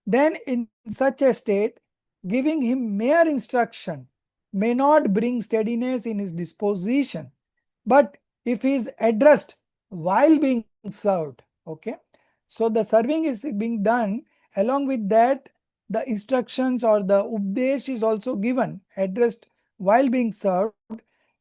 Then in such a state, Giving him mere instruction may not bring steadiness in his disposition, but if he is addressed while being served, okay, so the serving is being done, along with that the instructions or the updesh is also given, addressed while being served,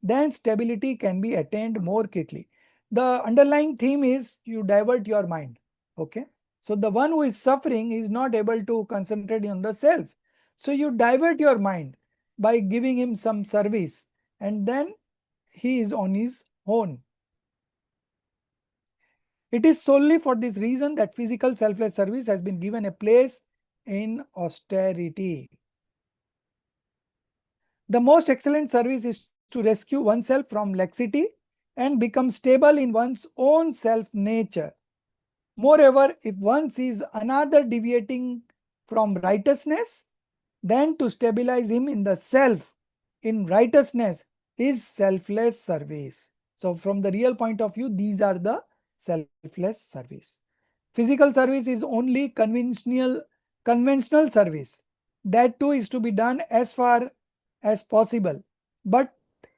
then stability can be attained more quickly. The underlying theme is you divert your mind. Okay. So the one who is suffering is not able to concentrate on the self. So you divert your mind by giving him some service, and then he is on his own. It is solely for this reason that physical selfless service has been given a place in austerity. The most excellent service is to rescue oneself from laxity and become stable in one's own self nature. Moreover, if one sees another deviating from righteousness, then to stabilize him in the self, in righteousness, is selfless service. So, from the real point of view, these are the selfless service. Physical service is only conventional service. That too is to be done as far as possible. But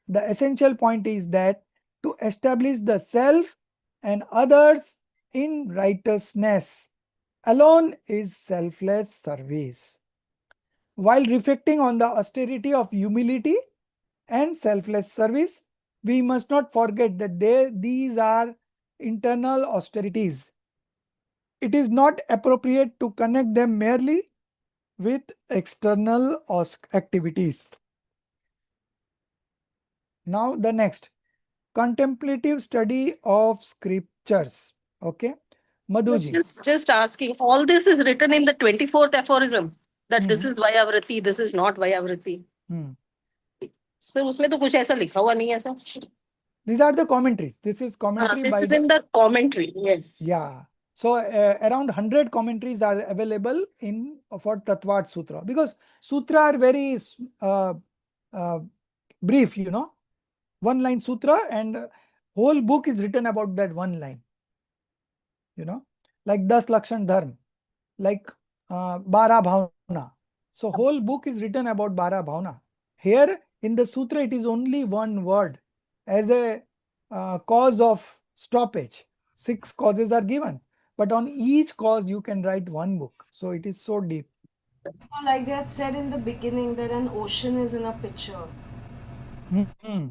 the essential point is that to establish the self and others in righteousness alone is selfless service. While reflecting on the austerity of humility and selfless service, we must not forget that these are internal austerities. It is not appropriate to connect them merely with external activities. Now the next, contemplative study of scriptures. Okay, Madhuji. Just asking, all this is written in the 24th aphorism that this Hmm. is Vayavrati, this is not Vayavrati. Hmm. Sir उसमें तो कुछ ऐसा लिखा हुआ नहीं है sir. These are the commentaries. This is commentary This by is in the commentary. Yes. yeah. So around 100 commentaries are available in for Tatvat Sutra, because Sutra are very uh, brief, you know, one line Sutra, and whole book is written about that one line, you know, like Das Lakshan Dharm, like Bara Bhavna. So whole book is written about Bara Bhavna. Here in the Sutra, it is only one word as a cause of stoppage. 6 causes are given, but on each cause you can write one book. So it is so deep. So, like they had said in the beginning, that an ocean is in a picture. Hmm.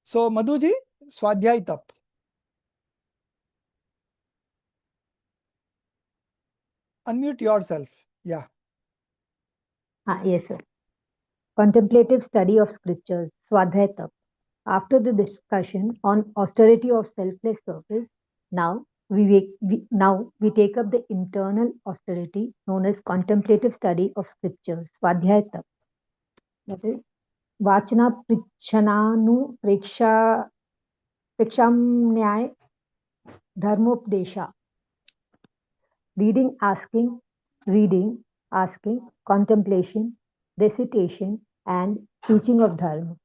So Madhuji, Swadhyay Tap. Unmute yourself. Yeah. Yes, sir. Contemplative study of scriptures, Swadhyay Tap. After the discussion on austerity of selfless service, now we take up the internal austerity known as contemplative study of scriptures, Swadhyay Tap. That is Vachana Prichananu Prekshamnyay Dharmopdesha. Reading, asking, contemplation, recitation, and teaching of dharma.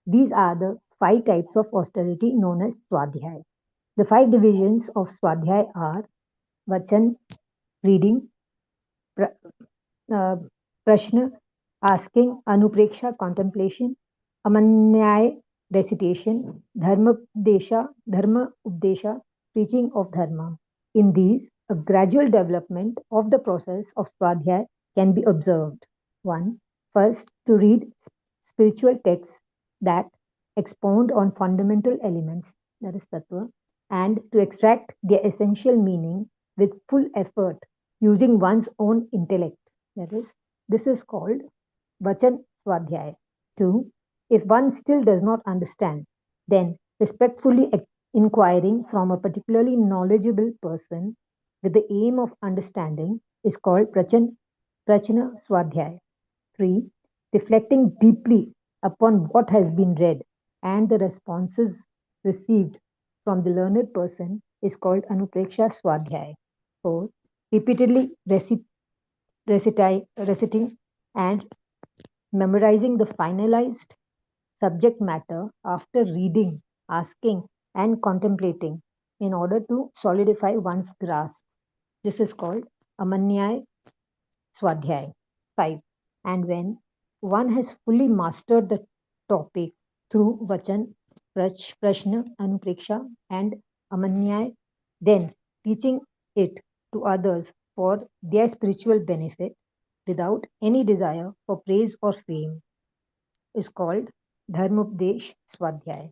These are the 5 types of austerity known as Swadhyay. The 5 divisions of Swadhyay are Vachan, reading, Prashna, asking, Anupreksha, contemplation, Amanyay, recitation, Dharma Updesha, preaching of Dharma. In these, a gradual development of the process of Swadhyay can be observed. 1. First, to read spiritual texts that expound on fundamental elements, that is Tattva, and to extract their essential meaning with full effort using one's own intellect. That is, this is called Vachan Swadhyaya. 2. If one still does not understand, then respectfully inquiring from a particularly knowledgeable person with the aim of understanding is called Prachana Swadhyaya. 3. Reflecting deeply upon what has been read and the responses received from the learned person is called Anupreksha Swadhyaya. 4. Repeatedly reciting and memorizing the finalized subject matter after reading, asking, and contemplating in order to solidify one's grasp. This is called Amanyay Swadhyay 5. And when one has fully mastered the topic through Vachan, Prashna, Anupreksha, and Amanyay, then teaching it to others for their spiritual benefit without any desire for praise or fame is called Dharmopdesh Swadhyay.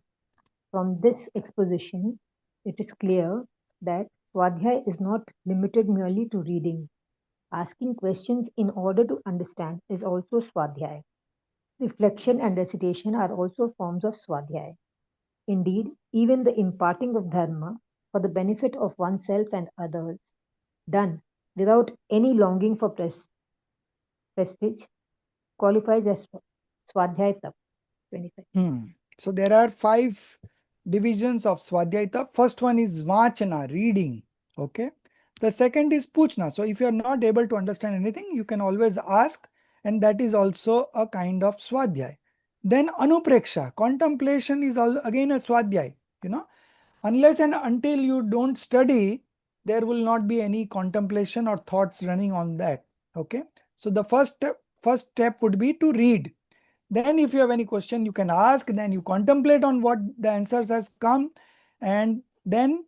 From this exposition, it is clear that Swadhyay is not limited merely to reading. Asking questions in order to understand is also Swadhyay. Reflection and recitation are also forms of Swadhyay. Indeed, even the imparting of Dharma for the benefit of oneself and others, done without any longing for prestige, qualifies as Swadhyay Tap 25. So there are 5 divisions of Swadhyayata. First one is Vachana, reading. Okay. The second is Puchna. So if you are not able to understand anything, you can always ask, and that is also a kind of Swadhyay. Then Anupreksha, contemplation is again a Swadhyay. You know, unless and until you don't study, there will not be any contemplation or thoughts running on that. Okay. So the first step would be to read. Then if you have any question, you can ask, then you contemplate on what the answers has come, and then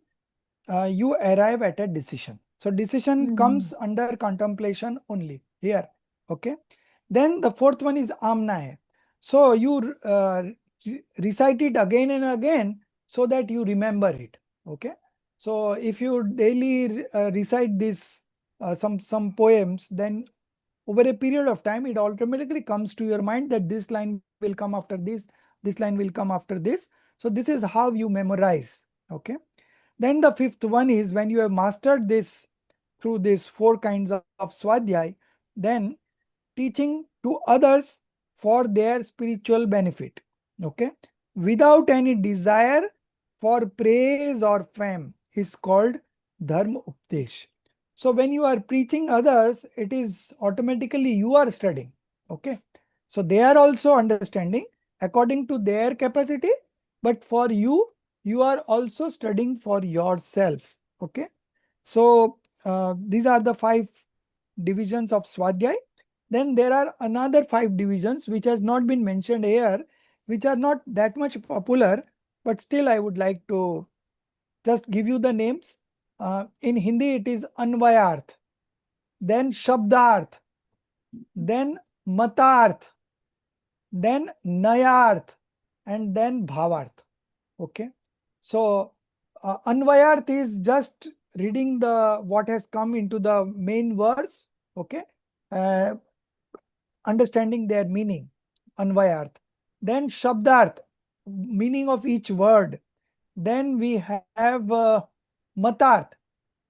you arrive at a decision. So decision comes under contemplation only here. Okay. Then the fourth one is Amna. So you recite it again and again so that you remember it. Okay. So if you daily recite this some poems, then over a period of time, it automatically comes to your mind that this line will come after this line will come after this. So this is how you memorize. Okay. Then the fifth one is when you have mastered this through these 4 kinds of swadhyay, then teaching to others for their spiritual benefit. Okay. Without any desire for praise or fame is called dharma updesh. So when you are preaching others, it is automatically you are studying. Okay. So they are also understanding according to their capacity, but for you, you are also studying for yourself. Okay. So these are the 5 divisions of Swadhyay. Then there are another 5 divisions which has not been mentioned here, which are not that much popular, but still I would like to just give you the names. In Hindi, it is Anvayarth, then Shabdarth, then Matarth, then Nayarth, and then Bhavarth. Okay. So Anvayarth is just reading the what has come into the main verse. Okay. Uh, Understanding their meaning. Anvayarth. Then Shabdarth, meaning of each word. Then we have Matarth,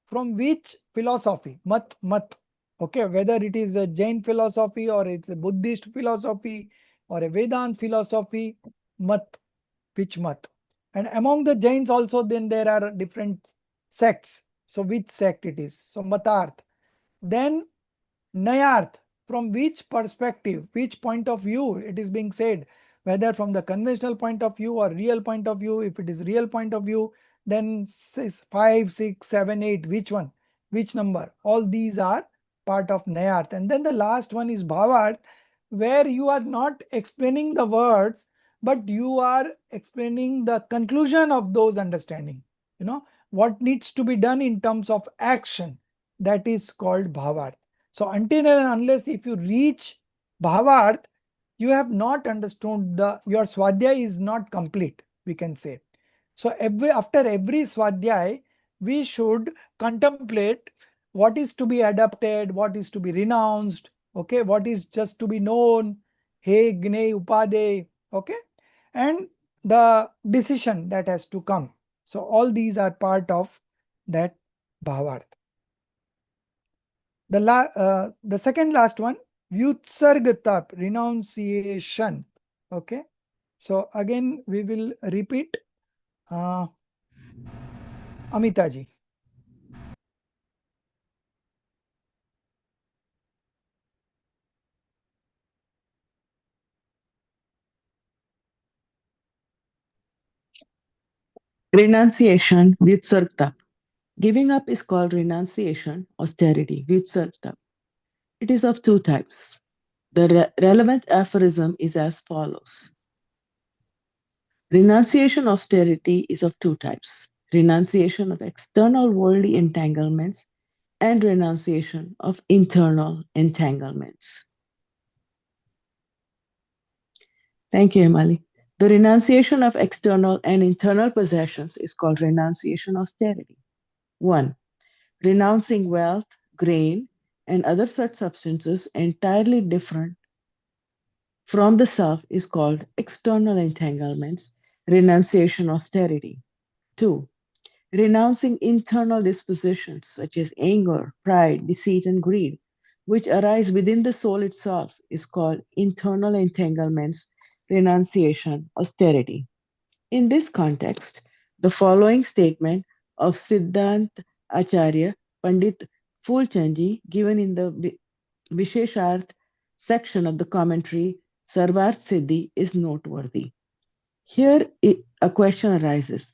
from which philosophy? Mat. Okay, whether it is a Jain philosophy or it's a Buddhist philosophy or a Vedant philosophy, mat, which mat. And among the Jains also then there are different sects. So which sect it is? So Matarth. Then Nayarth, from which perspective, which point of view it is being said, whether from the conventional point of view or real point of view. If it is real point of view, then 5, 6, 7, 8, which one, which number, all these are part of Nayarth. And then the last one is Bhavarth, where you are not explaining the words, but you are explaining the conclusion of those understanding. You know, what needs to be done in terms of action, that is called Bhavarth. So until and unless if you reach Bhavarth, you have not understood your Swadhyay is not complete, we can say. So after every Swadhyay, we should contemplate what is to be adapted, what is to be renounced, okay, what is just to be known, he, gne, upade, okay, and the decision that has to come. So all these are part of that Bhavarth. The second last one, Vyutsargatap, renunciation. Okay. So again, we will repeat. Amitaji. Renunciation, Vyutsargta. Giving up is called renunciation, austerity, Vyutsargta. It is of two types. The relevant aphorism is as follows. Renunciation austerity is of two types: renunciation of external worldly entanglements and renunciation of internal entanglements. Thank you, Emily. The renunciation of external and internal possessions is called renunciation austerity. 1. Renouncing wealth, grain, and other such substances entirely different from the self is called external entanglements, renunciation austerity. 2. Renouncing internal dispositions such as anger, pride, deceit, and greed, which arise within the soul itself, is called internal entanglements, renunciation, austerity. In this context, the following statement of Siddhant Acharya Pandit Fulchandji, given in the Vishesharth section of the commentary Sarvarth Siddhi, is noteworthy. Here a question arises.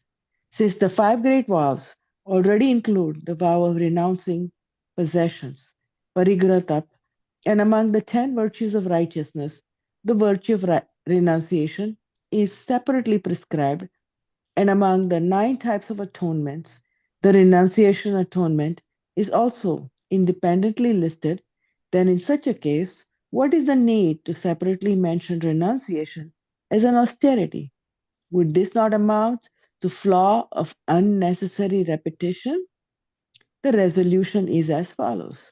Since the five great vows already include the vow of renouncing possessions, parigrah, and among the 10 virtues of righteousness, the virtue of renunciation is separately prescribed, and among the 9 types of atonements, the renunciation atonement is also independently listed, then in such a case, what is the need to separately mention renunciation as an austerity? Would this not amount to flaw of unnecessary repetition? The resolution is as follows.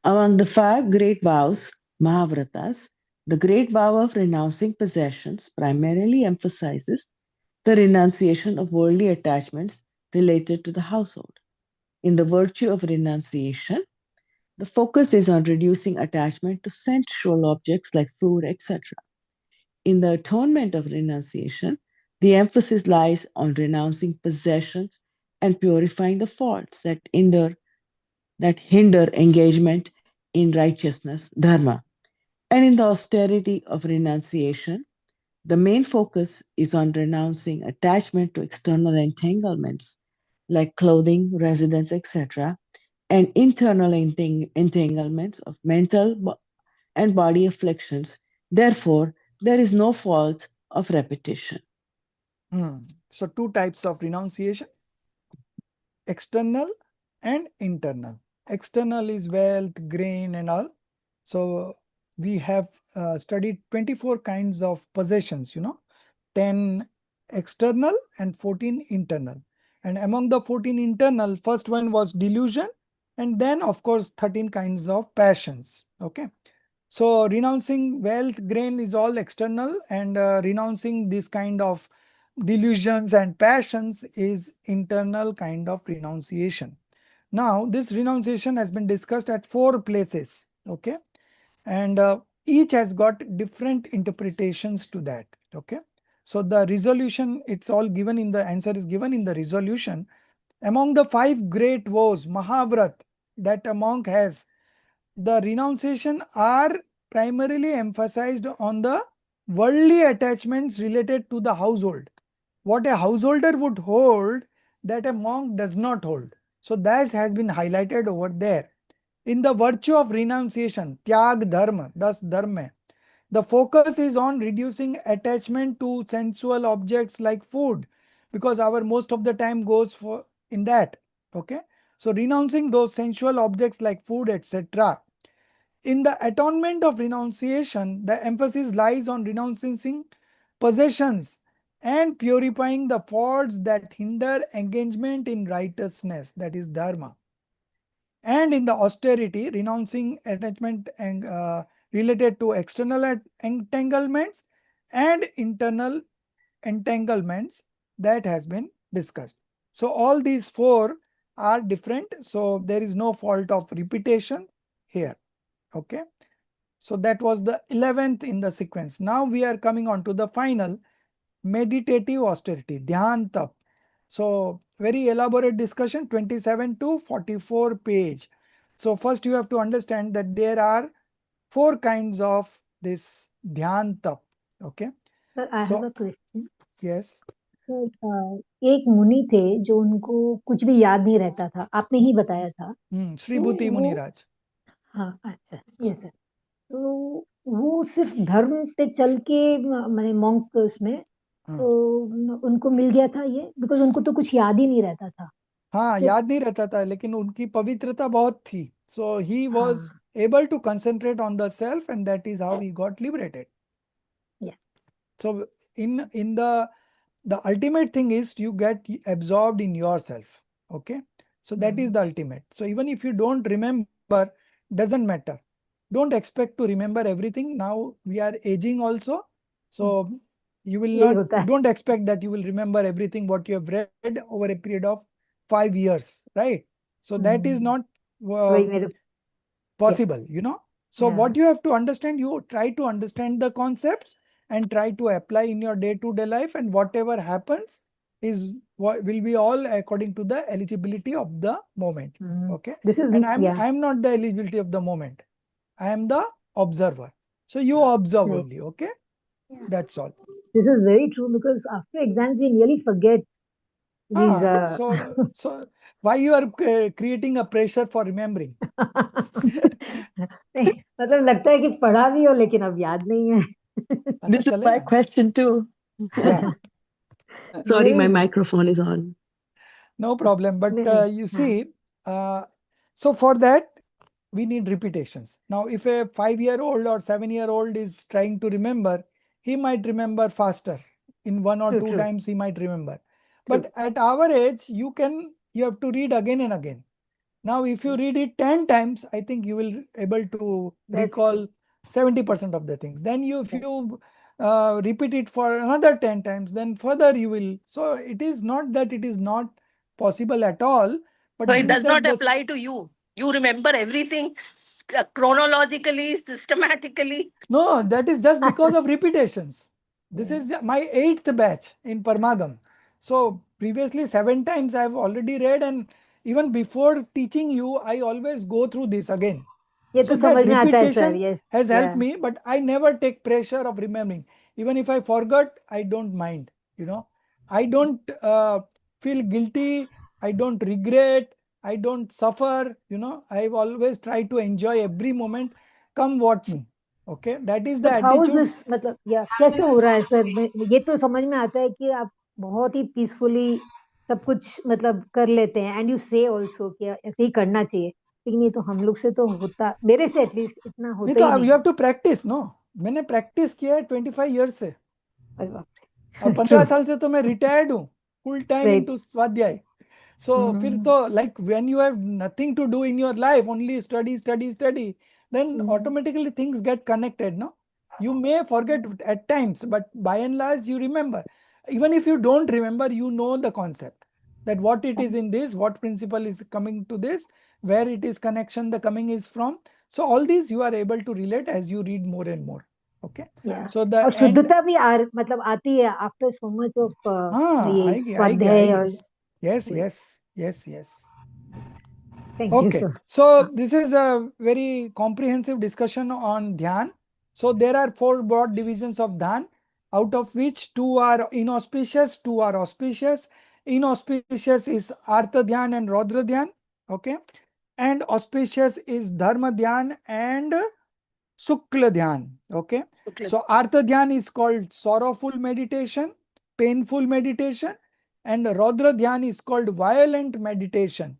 Among the 5 great vows, Mahavratas, the great vow of renouncing possessions primarily emphasizes the renunciation of worldly attachments related to the household. In the virtue of renunciation, the focus is on reducing attachment to sensual objects like food, etc. In the atonement of renunciation, the emphasis lies on renouncing possessions and purifying the faults that hinder engagement in righteousness, dharma. And in the austerity of renunciation, the main focus is on renouncing attachment to external entanglements like clothing, residence, etc., and internal entanglements of mental and body afflictions. Therefore, there is no fault of repetition. So two types of renunciation: external and internal. External is wealth, grain, and all. So we have studied 24 kinds of possessions, 10 external and 14 internal. And among the 14 internal, first one was delusion, and then of course 13 kinds of passions. Okay. So renouncing wealth, grain is all external, and renouncing this kind of delusions and passions is internal kind of renunciation. Now, this renunciation has been discussed at 4 places, okay? And each has got different interpretations to that, okay? So the resolution, it's all given in the answer is given in the resolution. Among the 5 great vows, Mahavrat, that a monk has, the renunciation are primarily emphasized on the worldly attachments related to the household. What a householder would hold, that a monk does not hold. So that has been highlighted over there. In the virtue of renunciation, tyag dharma, thus dharma, the focus is on reducing attachment to sensual objects like food, because our most of the time goes for in that. Okay. So renouncing those sensual objects like food, etc. In the atonement of renunciation, the emphasis lies on renouncing possessions and purifying the faults that hinder engagement in righteousness, that is dharma. And in the austerity, renouncing attachment and related to external entanglements and internal entanglements, that has been discussed. So all these 4 are different. So there is no fault of repetition here. Okay. So that was the 11th in the sequence. Now we are coming on to the final, meditative austerity, dhyan tap. So very elaborate discussion, 27 to 44 page. So first you have to understand that there are 4 kinds of this dhyan tap. Okay. Sir, I have So a question. yes. Sir, एक मुनि थे जो उनको कुछ भी याद नहीं रहता था, आपने ही बताया था। Sri Bhuti तो वो Muniraj. हाँ अच्छा यस सर। तो वो सिर्फ धर्म पे चल के मैंने मॉन्क उसमें हाँ तो उनको मिल गया था ये, बिकॉज उनको तो कुछ याद ही नहीं रहता था। हाँ, तो याद नहीं रहता था, लेकिन उनकी पवित्रता बहुत थी। सो ही वॉज हाँ able to concentrate on the self, and that is how he got liberated. या So in the ultimate thing is you get absorbed in yourself. Okay, so that is the ultimate. So even if you don't remember, doesn't matter. Don't expect to remember everything. Now we are aging also, so you will यही not, होता है। don't expect that you will remember everything what you have read over a period of 5 years, right? So that is not uh, वही मेरे या possible, you know. So what you have to understand, you try to understand the concepts and try to apply in your day-to-day life, and whatever happens is what will be all according to the eligibility of the moment. Okay, this is and या I'm not the eligibility of the moment. I am the observer. So you observe only. Okay, that's all. this is very true because after exams we nearly forget these So why you are creating a pressure for remembering? नहीं, मतलब लगता है कि पढ़ा भी हो लेकिन अब याद नहीं है। पता This is my चलेगा question too. क्या? Sorry, my मेरी microphone is on. No problem. But नहीं नहीं you हाँ see, uh, so for that, we need repetitions. Now, if a 5-year-old or 7-year-old is trying to remember, he might remember faster. In one or true two true times, he might remember. True But at our age, you have to read again and again. Now, if you read it 10 times, I think you will able to that's true recall 70% of the things. Then if you repeat it for another 10 times, then further you will. So it is not that it is not possible at all, So but it these does are not the apply to you. You remember everything chronologically, systematically. no, that is just because of repetitions. This is my 8th batch in Parmagam. So previously 7 times I have already read, and even before teaching you, I always go through this again. ये So तो that समझ में आता है sir repetition yes has या helped me, but I never take pressure of remembering. Even if I forgot, I don't mind. You know, I don't feel guilty. I don't regret. I don't suffer. You know, I've always tried to enjoy every moment, come what may. Okay, that is the but how is attitude. This मतलब या कैसे हो रहा है sir ये तो समझ में आता है कि आप बहुत ही पीसफुली सब कुछ मतलब कर लेते हैं एंड यू से ऑल्सो कि ऐसे ही करना चाहिए, लेकिन ये तो हम लोग से तो होता, मेरे से एटलीस्ट इतना नहीं होता तो ही यू नहीं हैव टू प्रैक्टिस नो. मैंने प्रैक्टिस किया है 25 ईयर्स से, अरे बाप और रे ट्रू 15 साल से तो मैं रिटायर्ड हूँ, फुल टाइम राइट इनटू स्वाध्याय. So फिर तो like when you have nothing to do in your life, only study, study, study, then automatically things get connected, no? You may forget at times, but by and large you remember. Even if you don't remember, you know the concept that what it is in this, what principle is coming to this, where it is connection, the coming is from. So all these you are able to relate as you read more and more. Okay. या So the और end, शुद्धता भी मतलब आती है after so much of हाँ ये आएगी आएगी स्वाध्याय आएगी. और Yes, वही yes, yes, yes. Thank you Okay, sir so this is a very comprehensive discussion on Dhyan. So there are 4 broad divisions of Dhyan, out of which 2 are inauspicious, 2 are auspicious. Inauspicious is Artha Dhyan and Rodra Dhyan, okay? And auspicious is Dharma Dhyan and Sukla Dhyan, okay? So Artha Dhyan is called sorrowful meditation, painful meditation, and Rodra Dhyan is called violent meditation,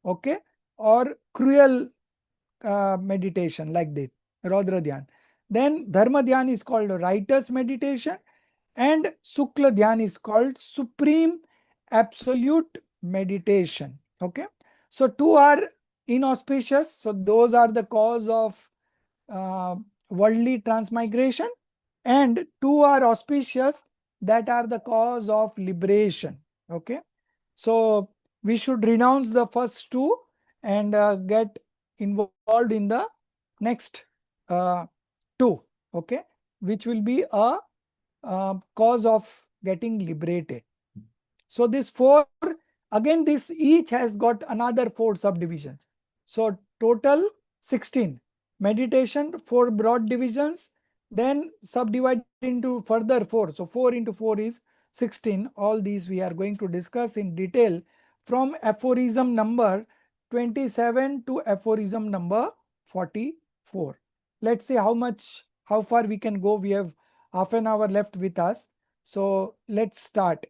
okay? Or cruel meditation like this, Rodra Dhyan. Then Dharma Dhyan is called righteous meditation, and Sukla Dhyan is called supreme absolute meditation. Okay. So 2 are inauspicious. So those are the cause of uh, worldly transmigration, and 2 are auspicious, that are the cause of liberation. Okay. So we should renounce the first 2 and get involved in the next 2, okay, which will be a cause of getting liberated. So this 4, again this each has got another 4 subdivisions. So total 16. Meditation 4 broad divisions, then subdivided into further 4. So 4 into 4 is 16. All these we are going to discuss in detail from aphorism number 27 to aphorism number 44. Let's see how far we can go. We have half an hour left with us. So let's start.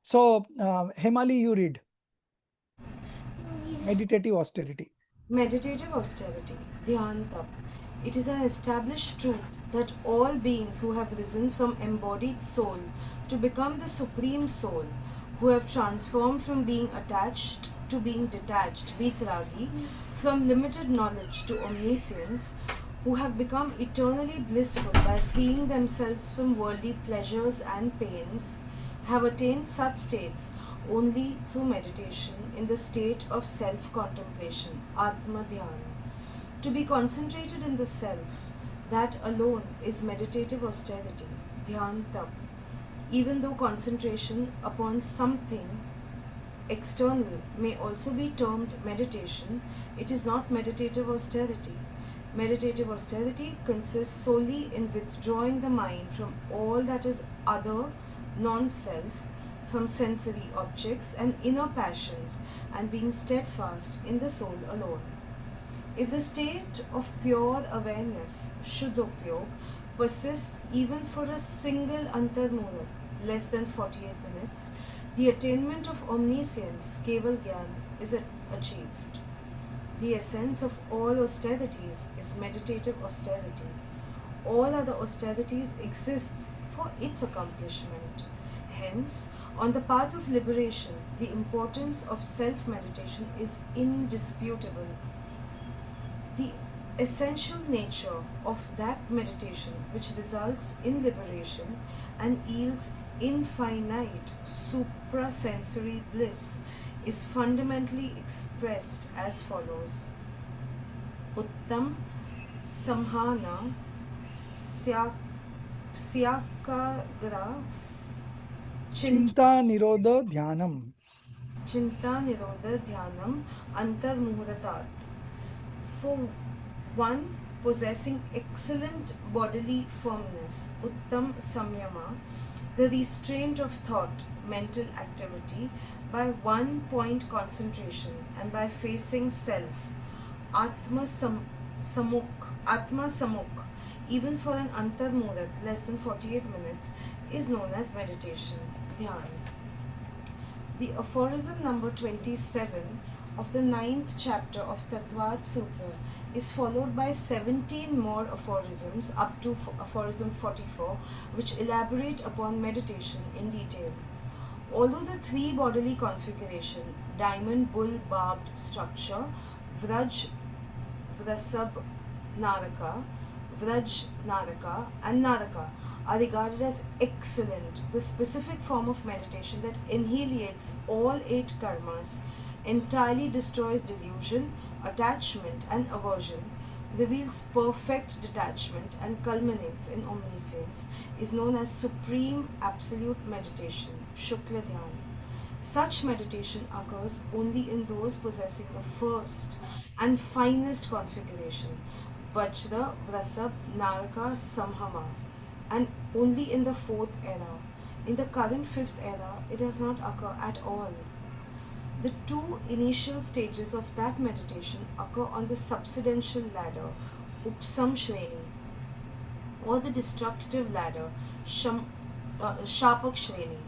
So, Hemali, you read meditative austerity. Meditative austerity, Dhyan Tap. It is an established truth that all beings who have risen from embodied soul to become the supreme soul, who have transformed from being attached to being detached, Vitragi, from limited knowledge to omniscience, who have become eternally blissful by freeing themselves from worldly pleasures and pains, have attained such states only through meditation in the state of self contemplation, Atma Dhyana. To be concentrated in the self, that alone is meditative austerity, Dhyan Tap. Even though concentration upon something external may also be termed meditation, it is not meditative austerity. Meditative austerity consists solely in withdrawing the mind from all that is other, non self, from sensory objects and inner passions, and being steadfast in the soul alone. If the state of pure awareness, Shuddhopyog, persists even for a single antarmurat, less than 48 minutes, the attainment of omniscience, Keval Gyan, is achieved. The essence of all austerities is meditative austerity. All other austerities exists for its accomplishment. Hence, on the path of liberation, the importance of self-meditation is indisputable. The essential nature of that meditation which results in liberation and yields infinite suprasensory bliss is fundamentally expressed as follows. Uttam Samhana Syakagra Chinta Nirodha Dhyanam. Chinta Nirodha Dhyanam Antarmuhuratat. For one possessing excellent bodily firmness, Uttam Samyama, the restraint of thought, mental activity, by one point concentration and by facing self, Atma Samuk, even for an Antarmurat less than 48 minutes, is known as meditation, Dhyan. The aphorism number 27 of the 9th chapter of Tattvad Sutra is followed by 17 more aphorisms up to aphorism 44, which elaborate upon meditation in detail. Although the three bodily configuration, diamond, bull, barbed structure, Vraj, Vrasab, Naraka, Vraj, Naraka, and Naraka are regarded as excellent, the specific form of meditation that annihilates all 8 karmas, entirely destroys delusion, attachment, and aversion, reveals perfect detachment, and culminates in omniscience, is known as supreme absolute meditation, Shukla Dhyan. Such meditation occurs only in those possessing the first and finest configuration, Vajra, Vrasab, Naraka, Samhama, and only in the 4th era. In the current 5th era, it does not occur at all. The 2 initial stages of that meditation occur on the subsidential ladder, Upsam Shreni, or the destructive ladder, Shapak Shreni,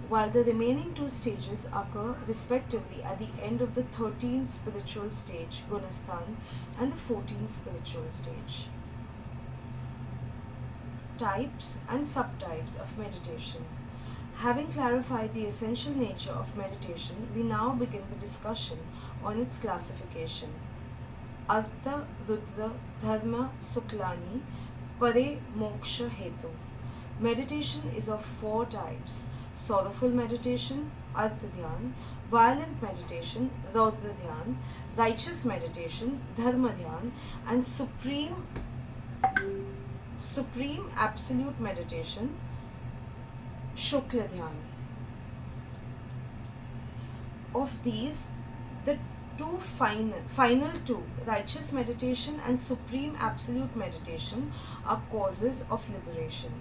while the remaining 2 stages occur respectively at the end of the 13th spiritual stage, Gunasthan, and the 14th spiritual stage. Types and subtypes of meditation. Having clarified the essential nature of meditation, we now begin the discussion on its classification. Artha, Rudra, Dharma, Suklani, Pare, Moksha, Hetu. Meditation is of 4 types: sorrowful meditation, Artha Dhyan; violent meditation, Raudra Dhyan; righteous meditation, Dharma Dhyan; and supreme absolute meditation, Shukla Dhyan. Of these, the final two, righteous meditation and supreme absolute meditation, are causes of liberation.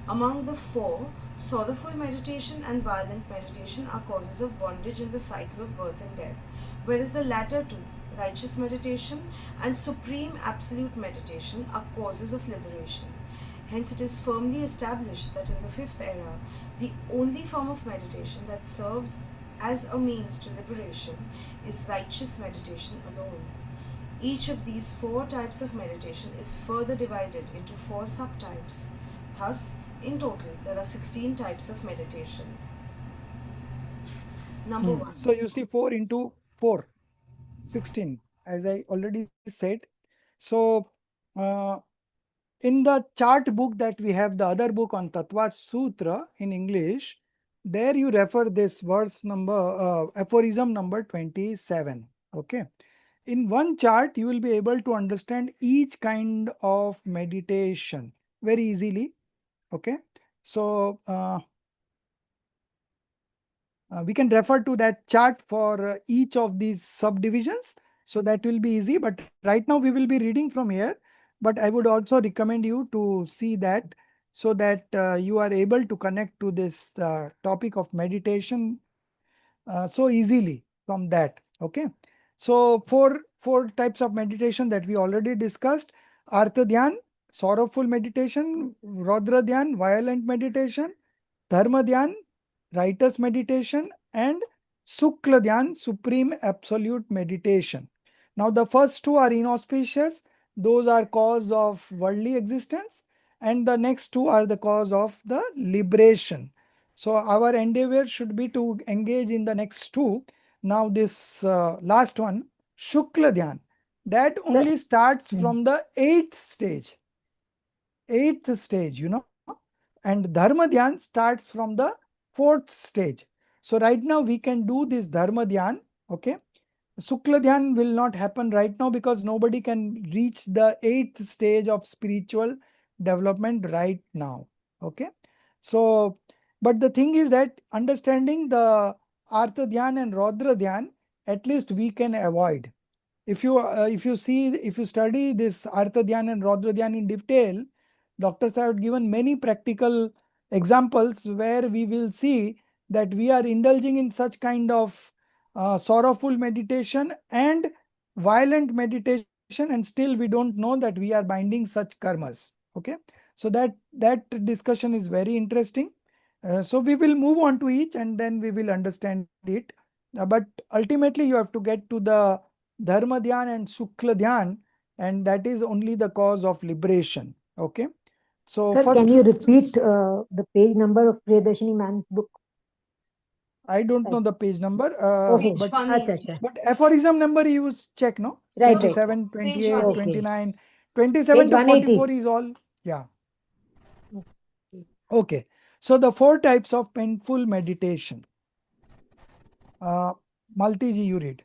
Among the 4, sorrowful meditation and violent meditation are causes of bondage in the cycle of birth and death, whereas the latter 2, righteous meditation, and supreme absolute meditation are causes of liberation. Hence, it is firmly established that in the fifth era, the only form of meditation that serves as a means to liberation is righteous meditation alone. Each of these four types of meditation is further divided into four subtypes. Thus, in total, there are 16 types of meditation. Number one. So you see 4 into 4, 16, as I already said. So uh, in the chart book that we have, the other book on Tattva Sutra in English, there you refer this verse number, aphorism number 27. Okay. In one chart, you will be able to understand each kind of meditation very easily. Okay. So we can refer to that chart for each of these subdivisions. So that will be easy. But right now we will be reading from here. But I would also recommend you to see that so that you are able to connect to this topic of meditation so easily from that. Okay. So four types of meditation that we already discussed: Artha Dhyan, sorrowful meditation; Rodra Dhyan, violent meditation; Dharma Dhyan, righteous meditation; and Sukla Dhyan, supreme absolute meditation. Now the first two are inauspicious. Those are cause of worldly existence, and the next two are the cause of the liberation. So our endeavor should be to engage in the next two. Now this last one, Shukla Dhyan, that only starts from the eighth stage, and Dharma Dhyan starts from the fourth stage. So right now we can do this Dharma Dhyan, okay. Sukla Dhyan will not happen right now because nobody can reach the eighth stage of spiritual development right now. Okay. So, but the thing is that understanding the Artha Dhyan and Rodra Dhyan, at least we can avoid. If you study this Artha Dhyan and Rodra Dhyan in detail, doctors have given many practical examples where we will see that we are indulging in such kind of sorrowful meditation and violent meditation, and still we don't know that we are binding such karmas. Okay. So that discussion is very interesting. So we will move on to each and then we will understand it. But ultimately you have to get to the Dharma Dhyan and Sukla Dhyan, and that is only the cause of liberation. Okay. So Sir, first, can you repeat the page number of Priyadarshini ma'am's book? I don't know Right. the page number, Okay. Page 180. Acha. but aphorism number you check, no? Right. 27, Page 28, 180. Okay. 29, 27 Page to 44 180. is all. Yeah. Okay. Okay. So the four types of painful meditation. Malti ji, you read.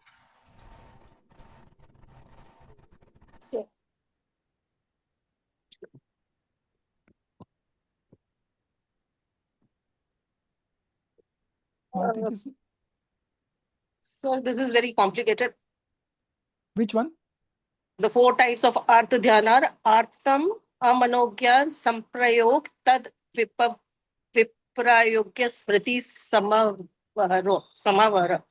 Malti ji, So this is very complicated. which one? The four types of Artha Dhyana are Artham, Amanogyan, Samprayog, Tad Viprayogya Smriti Samavara.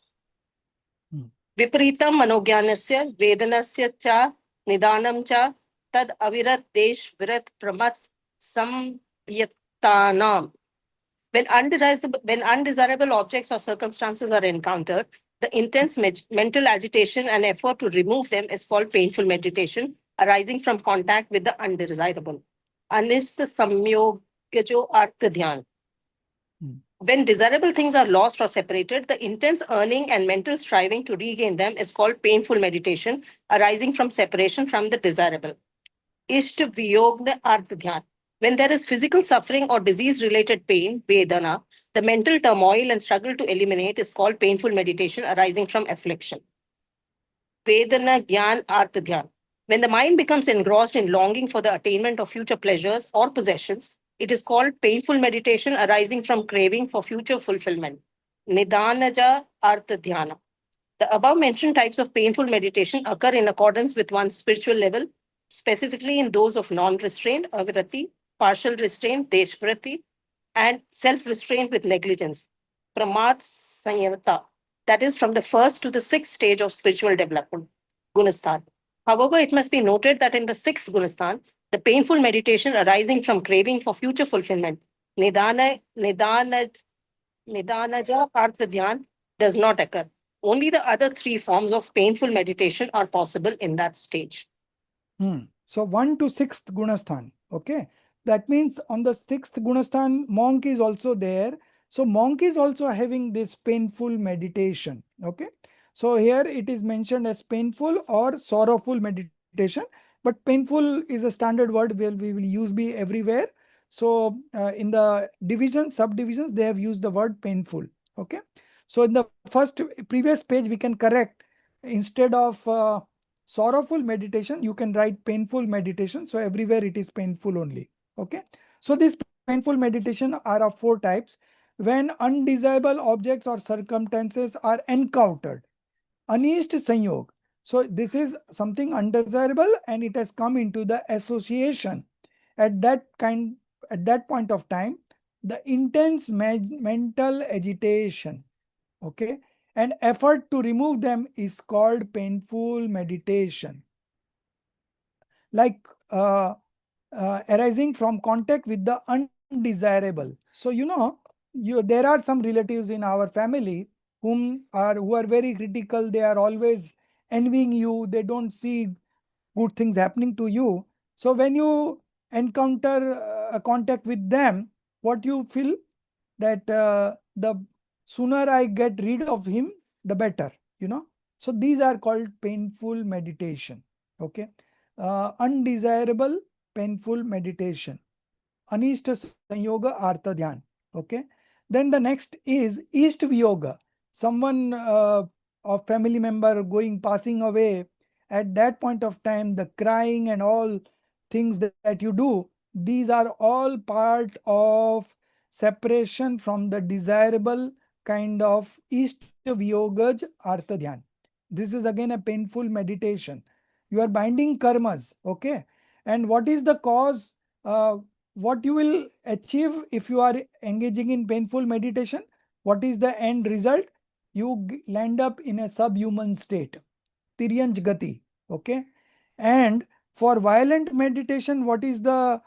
विपरीतं मनोज्ञानस्य वेदनस्य च निदानं च तद अविरत देश विरत प्रमथ संयतानाम. When undesirable objects or circumstances are encountered, the intense mental agitation and effort to remove them is called painful meditation, arising from contact with the undesirable. Anist samyogajo artha dhyan. When desirable things are lost or separated, the intense earning and mental striving to regain them is called painful meditation, arising from separation from the desirable. Ishta Viyogna Artha Dhyan. When there is physical suffering or disease-related pain, Vedana, the mental turmoil and struggle to eliminate is called painful meditation arising from affliction. Vedana Gyan Artha Dhyan. When the mind becomes engrossed in longing for the attainment of future pleasures or possessions, it is called painful meditation arising from craving for future fulfillment. Nidanaja Artha Dhyana. The above mentioned types of painful meditation occur in accordance with one's spiritual level, specifically in those of non-restraint, avirati, partial restraint, deshvrati, and self-restraint with negligence, pramad sanyavata. That is from the first to the sixth stage of spiritual development. Gunasthan. However, it must be noted that in the sixth Gunasthan, the painful meditation arising from craving for future fulfillment, Nidana, Nidana, Nidanaja Artha Dhyan, does not occur. Only the other three forms of painful meditation are possible in that stage. So 1 to 6th Gunasthan. Okay. That means on the 6th Gunasthan, monk is also there. So monk is also having this painful meditation. Okay. So here it is mentioned as painful or sorrowful meditation. But painful is a standard word where we will use be everywhere. So in the division, subdivisions, they have used the word painful. Okay. So in the first previous page, we can correct instead of sorrowful meditation, you can write painful meditation. So everywhere it is painful only. Okay. So this painful meditation are of 4 types. When undesirable objects or circumstances are encountered, Anisht Sanyog. So this is something undesirable and it has come into the association. At that kind, at that point of time, the intense mental agitation, okay, and effort to remove them is called painful meditation. Like arising from contact with the undesirable. So there are some relatives in our family who are very critical. They are always envying you. They don't see good things happening to you. So when you encounter a contact with them, what you feel that the sooner I get rid of him, the better. So these are called painful meditation. Okay, undesirable painful meditation. Anishta Sanyoga Artha Dhyan. Okay. Then the next is East Viyoga. Someone a family member passing away. At that point of time, the crying and all things that you do, these are all part of separation from the desirable kind of East Viyogaj Artha Dhyan. This is again a painful meditation. You are binding karmas. Okay. And what is the cause? What you will achieve if you are engaging in painful meditation? What is the end result? You land up in a subhuman state, Tiryanj Gati. Okay. And for violent meditation, what is the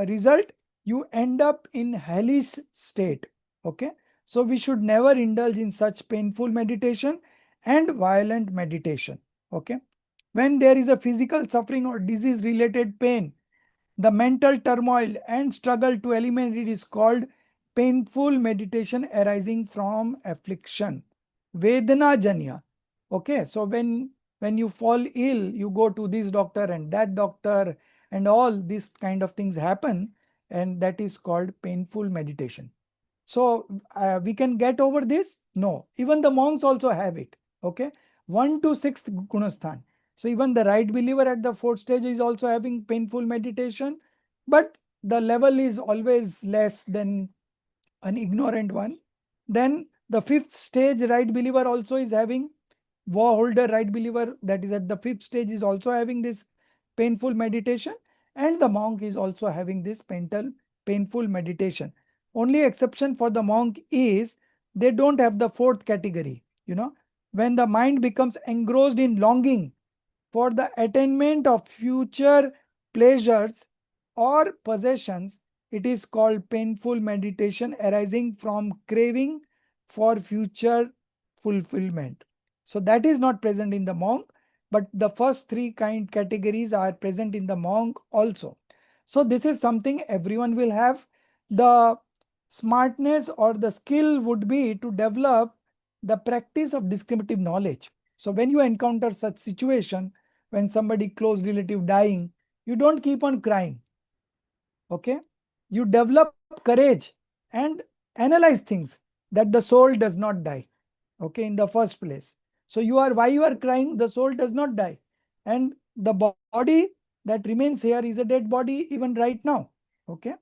result? You end up in hellish state. Okay. So we should never indulge in such painful meditation and violent meditation. Okay. When there is a physical suffering or disease related pain, the mental turmoil and struggle to eliminate it is called painful meditation arising from affliction. Vedana Janya. Okay, so when you fall ill, you go to this doctor and that doctor, and all these kind of things happen, and that is called painful meditation. So we can get over this? No. Even the monks also have it. Okay. 1 to 6th Gunasthan. So even the right believer at the 4th stage is also having painful meditation, but the level is always less than an ignorant one. Then the 5th stage right believer also is having, war holder right believer that is at the 5th stage is also having this painful meditation, and the monk is also having this painful meditation. Only exception for the monk is they don't have the 4th category. When the mind becomes engrossed in longing for the attainment of future pleasures or possessions, it is called painful meditation arising from craving for future fulfillment. So that is not present in the monk, but the first 3 categories are present in the monk also. So this is something everyone will have. The smartness or the skill would be to develop the practice of discriminative knowledge. So when you encounter such situation, when somebody close relative dying, you don't keep on crying. Okay. You develop courage and analyze things that the soul does not die. Okay, in the first place. So why you are crying? The soul does not die. And the body that remains here is a dead body even right now. Okay.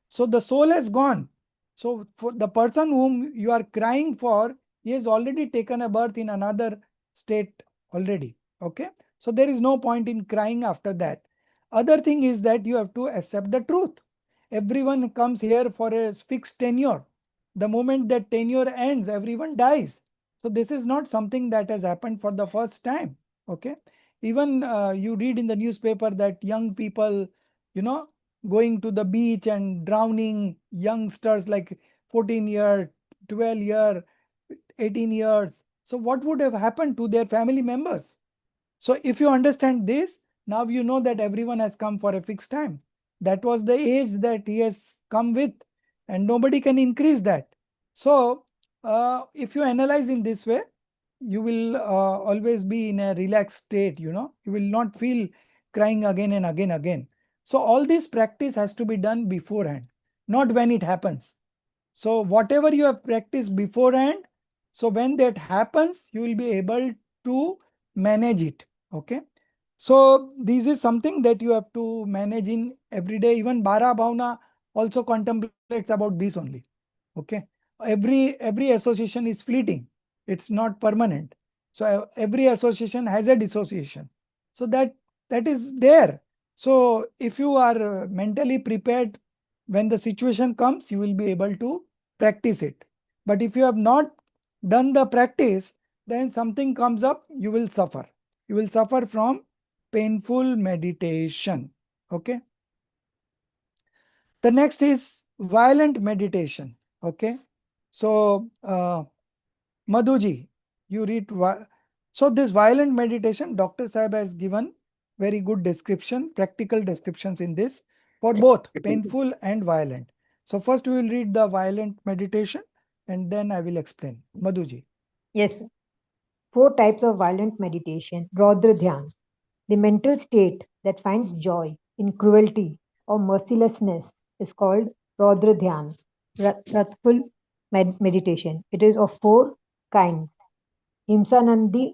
So the soul has gone. So for the person whom you are crying for, he has already taken a birth in another state already. Okay. So there is no point in crying after that. Other thing is that you have to accept the truth. Everyone comes here for a fixed tenure. The moment that tenure ends, everyone dies. So this is not something that has happened for the first time. Okay. Even you read in the newspaper that young people, you know, going to the beach and drowning, youngsters like 14-year, 12-year, 18 years. So what would have happened to their family members? So if you understand this, now you know that everyone has come for a fixed time. That was the age that he has come with, and nobody can increase that. So if you analyze in this way, you will always be in a relaxed state, you know, you will not feel crying again and again. So all this practice has to be done beforehand, not when it happens. So whatever you have practiced beforehand, so when that happens, you will be able to manage it. Okay. So this is something that you have to manage in every day. Even Bara Bhavna also contemplates about this only. Okay. Every association is fleeting. It's not permanent. So every association has a dissociation. So that is there. So if you are mentally prepared, when the situation comes, you will be able to practice it. But if you have not done the practice, then something comes up, you will suffer. You will suffer from painful meditation. Okay. The next is violent meditation. Okay. So, Madhuji, you read. So this violent meditation, Dr. Saib has given very good description, practical descriptions in this for both painful and violent. So first we will read the violent meditation and then I will explain. Madhuji. Yes, four types of violent meditation. Raudra Dhyan, the mental state that finds joy in cruelty or mercilessness is called Raudra Dhyan, wrathful meditation. It is of four kinds. Himsanandi,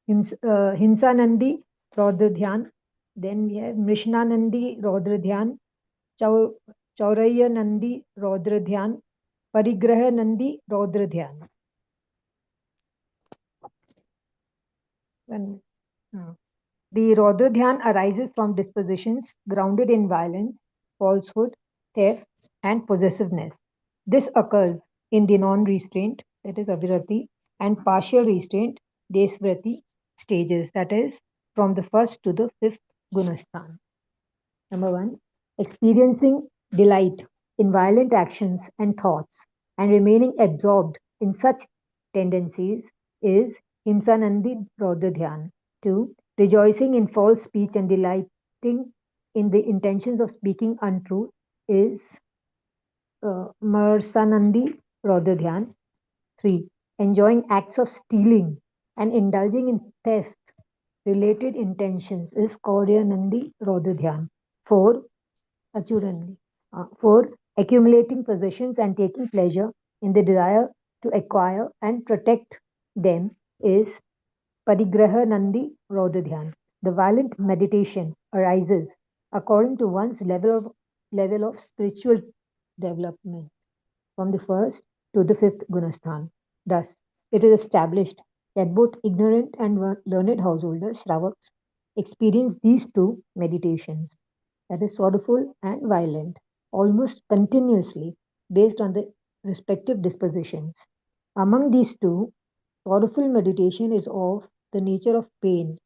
Hinsanandi Raudra Dhyan. Then we have Mrishnanandi Raudra Dhyan, Chau, Chaurayanandi Raudra Dhyan, Parigrahanandi Raudra Dhyan. The Raudra Dhyan arises from dispositions grounded in violence, falsehood, theft, and possessiveness. This occurs in the non-restraint, that is Avirati, and partial restraint, Desvrati stages, that is from the first to the fifth Gunasthan. Number one, experiencing delight in violent actions and thoughts and remaining absorbed in such tendencies is Himsanandi Raudra Dhyan. 2. Rejoicing in false speech and delighting in the intentions of speaking untruth is Marsanandi Raudra Dhyan. 3. Enjoying acts of stealing and indulging in theft related intentions is Kauryanandi Raudra Dhyan. 4. Achurandi. 4. Accumulating possessions and taking pleasure in the desire to acquire and protect them is Parigraha Nandi Raudadhyan. The violent meditation arises according to one's level of spiritual development from the first to the fifth Gunasthan. Thus, it is established that both ignorant and learned householders, Shravaks, experience these two meditations, that is sorrowful and violent, almost continuously based on the respective dispositions. Among these two, sorrowful meditation is of the nature of pain,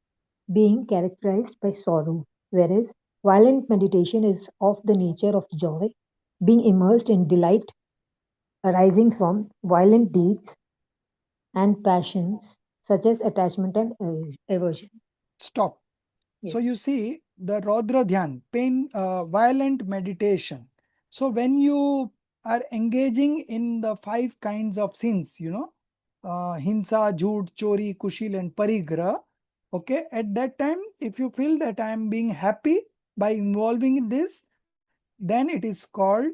being characterized by sorrow, whereas violent meditation is of the nature of joy, being immersed in delight arising from violent deeds and passions such as attachment and aversion. Stop. So Yes. you see the Rodra Dhyan, pain, violent meditation. So when you are engaging in the 5 kinds of sins, you know, hinsa, jhoot, chori, kushil and parigra, okay, at that time, if you feel that I am being happy by involving in this, then it is called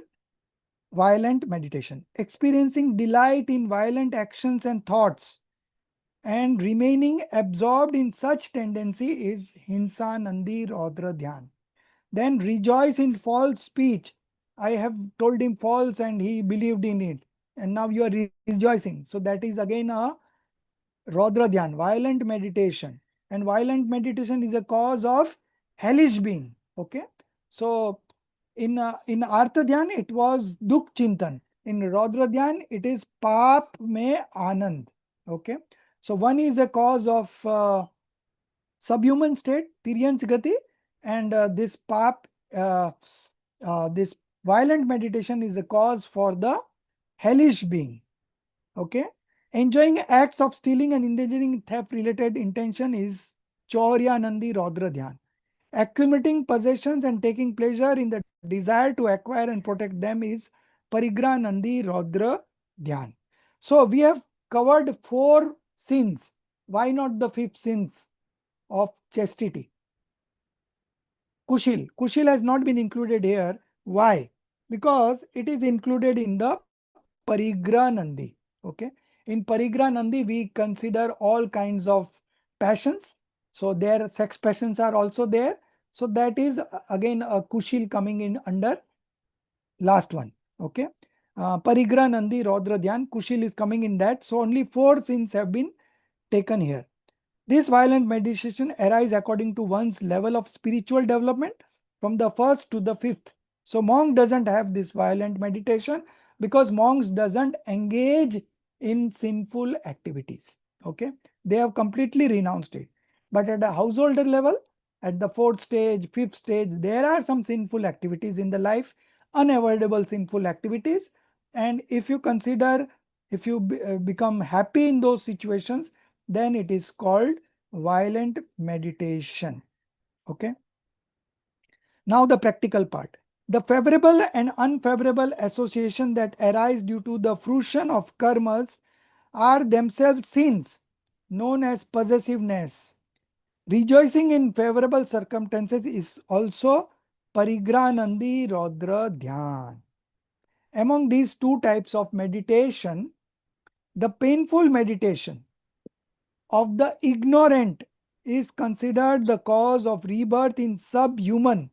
violent meditation. Experiencing delight in violent actions and thoughts and remaining absorbed in such tendency is Hinsa Nandi Rodra Dhyan. Then rejoice in false speech. I have told him false and he believed in it. And now you are rejoicing. So that is again a Rodra Dhyan, violent meditation. And violent meditation is a cause of hellish being. Okay. So in Artha Dhyan, it was Dukh Chintan. In Rodra Dhyan, it is Paap Me Anand. Okay. So one is a cause of subhuman state, Tiryanch Gati, and this violent meditation is a cause for the hellish being. Okay. Enjoying acts of stealing and endangering theft related intention is Chaurya Nandi Rodra Dhyan. Accumulating possessions and taking pleasure in the desire to acquire and protect them is Parigra Nandi Rodra Dhyan. So we have covered 4 sins. Why not the 5th sins of chastity? Kushil. Kushil has not been included here. Why? Because it is included in the Parigra Nandi. Okay. In Parigra Nandi, we consider all kinds of passions. So their sex passions are also there. So that is again a Kushil coming in under last one. Okay. Parigra Nandi Rodra Dhyan. Kushil is coming in that. So only 4 sins have been taken here. This violent meditation arises according to one's level of spiritual development from the 1st to the 5th. So monk doesn't have this violent meditation because monks doesn't engage in sinful activities. Okay, they have completely renounced it. But at a householder level, at the 4th stage, 5th stage, there are some sinful activities in the life, unavoidable sinful activities. And if you consider, if you become happy in those situations, then it is called violent meditation. Okay. Now the practical part. The favorable and unfavorable association that arise due to the fruition of karmas are themselves sins, known as possessiveness. Rejoicing in favorable circumstances is also Parigranandi Rodra Dhyan. Among these 2 types of meditation, the painful meditation of the ignorant is considered the cause of rebirth in subhuman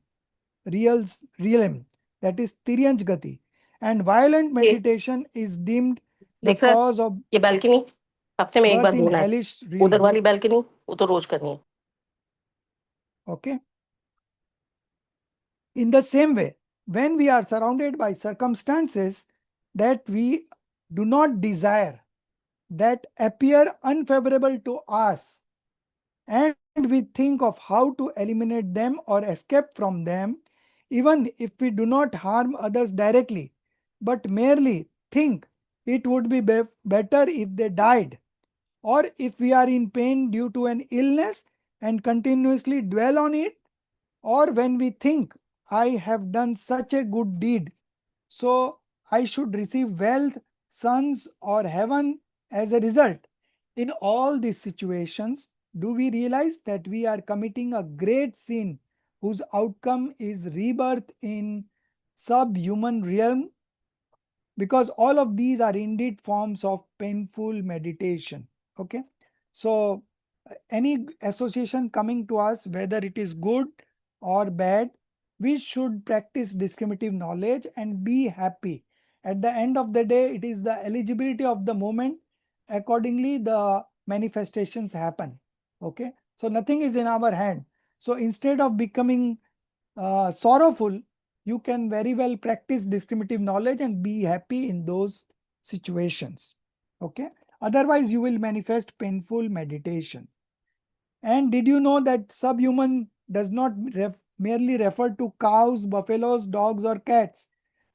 realm, that is Tiryanj Gati, and violent meditation is deemed the देख रहा है cause of ये balcony हफ्ते में एक बार birth in धोना है hellish उधर realm. वाली balcony वो तो रोज करनी है Okay. In the same way, when we are surrounded by circumstances that we do not desire, that appear unfavorable to us, and we think of how to eliminate them or escape from them, even if we do not harm others directly, but merely think it would be better if they died, or if we are in pain due to an illness and continuously dwell on it, or when we think, I have done such a good deed, so I should receive wealth, sons, or heaven as a result. In all these situations, do we realize that we are committing a great sin whose outcome is rebirth in subhuman realm? Because all of these are indeed forms of painful meditation. Okay. So any association coming to us, whether it is good or bad, we should practice discriminative knowledge and be happy. At the end of the day, it is the eligibility of the moment. Accordingly, the manifestations happen. Okay. So nothing is in our hand. So instead of becoming sorrowful, you can very well practice discriminative knowledge and be happy in those situations. Okay. Otherwise, you will manifest painful meditation. And did you know that subhuman does not merely refer to cows, buffaloes, dogs, or cats,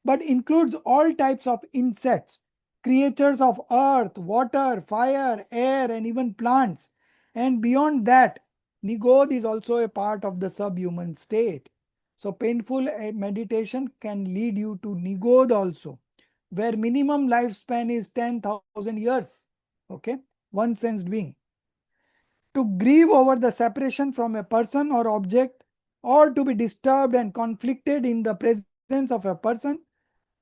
but includes all types of insects, creatures of earth, water, fire, air, and even plants. And beyond that, Nigod is also a part of the subhuman state. So painful meditation can lead you to Nigod also, where minimum lifespan is 10,000 years. Okay, one sensed being. To grieve over the separation from a person or object, or to be disturbed and conflicted in the presence of a person,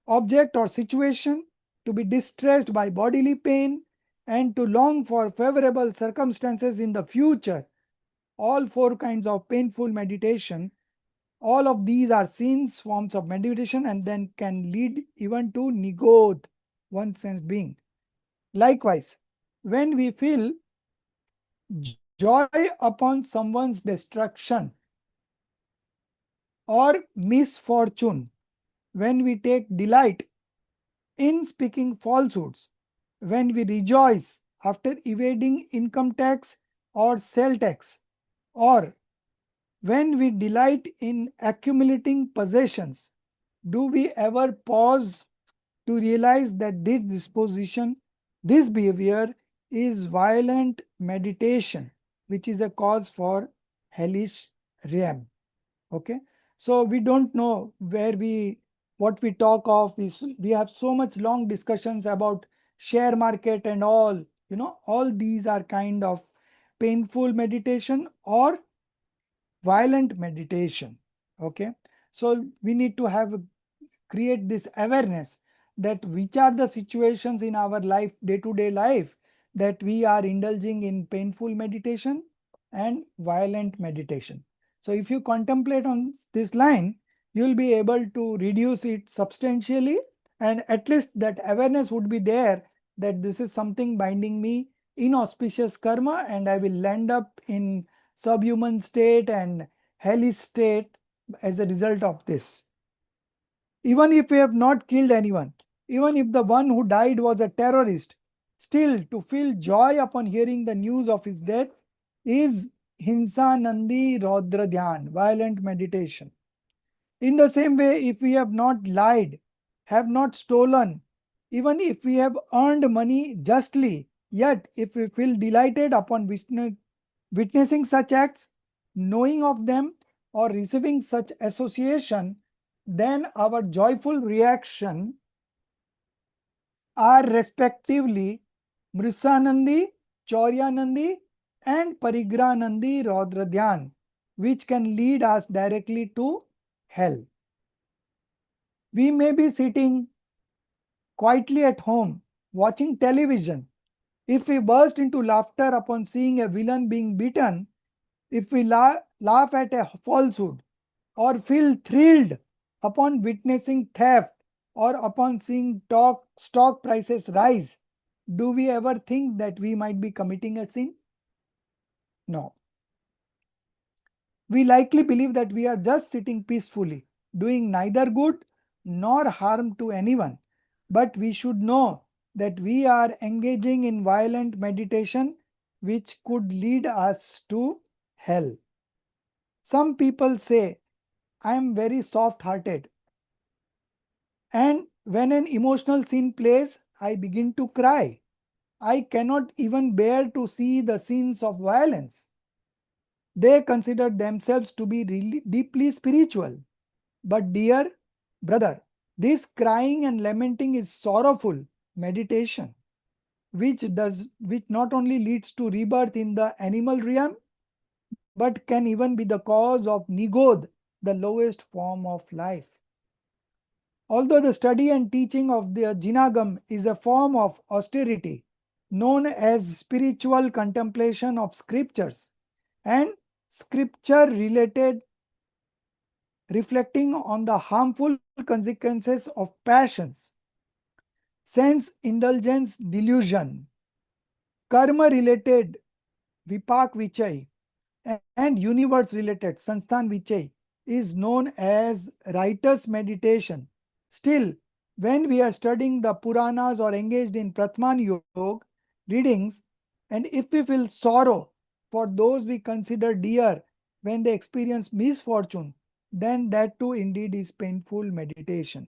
object, or situation, to be distressed by bodily pain, and to long for favorable circumstances in the future. All 4 kinds of painful meditation, all of these are sins, forms of meditation, and then can lead even to Nigod, one sense being. Likewise, when we feel joy upon someone's destruction or misfortune, when we take delight in speaking falsehoods, when we rejoice after evading income tax or sale tax, or when we delight in accumulating possessions, do we ever pause to realize that this disposition, this behavior is violent meditation, which is a cause for hellish realm? Okay, so we don't know where what we talk of is, we have so much long discussions about share market and all, all these are kind of painful meditation or violent meditation. Okay, so we need to have create this awareness that which are the situations in our life, day to day life, that we are indulging in painful meditation and violent meditation. So if you contemplate on this line, you will be able to reduce it substantially, and at least that awareness would be there that this is something binding me in auspicious karma, and I will end up in subhuman state and hellish state as a result of this. Even if we have not killed anyone, even if the one who died was a terrorist, still to feel joy upon hearing the news of his death is Hinsa Nandi Rodra Dhyan, violent meditation. In the same way, if we have not lied, have not stolen, even if we have earned money justly, yet if we feel delighted upon witnessing such acts, knowing of them, or receiving such association, then our joyful reaction are respectively Mrisanandi, Chauryanandi, and Parigranandi Rodradhyan, which can lead us directly to hell. We may be sitting quietly at home, watching television. If we burst into laughter upon seeing a villain being beaten, if we laugh at a falsehood, or feel thrilled upon witnessing theft, or upon seeing stock prices rise, do we ever think that we might be committing a sin? No. We likely believe that we are just sitting peacefully, doing neither good nor harm to anyone. But we should know that we are engaging in violent meditation which could lead us to hell. Some people say, I am very soft hearted, and when an emotional scene plays, I begin to cry. I cannot even bear to see the scenes of violence. They consider themselves to be really deeply spiritual. But, dear brother, this crying and lamenting is sorrowful meditation, which not only leads to rebirth in the animal realm, but can even be the cause of nigod, the lowest form of life. Although the study and teaching of the Jinagam is a form of austerity known as spiritual contemplation of scriptures and scripture related reflecting on the harmful consequences of passions, sense indulgence delusion, karma related vipak vichay, and universe related Sansthan Vichay is known as writer's meditation. Still, when we are studying the Puranas or engaged in Pratman Yoga readings, and if we feel sorrow for those we consider dear when they experience misfortune, then that too indeed is painful meditation.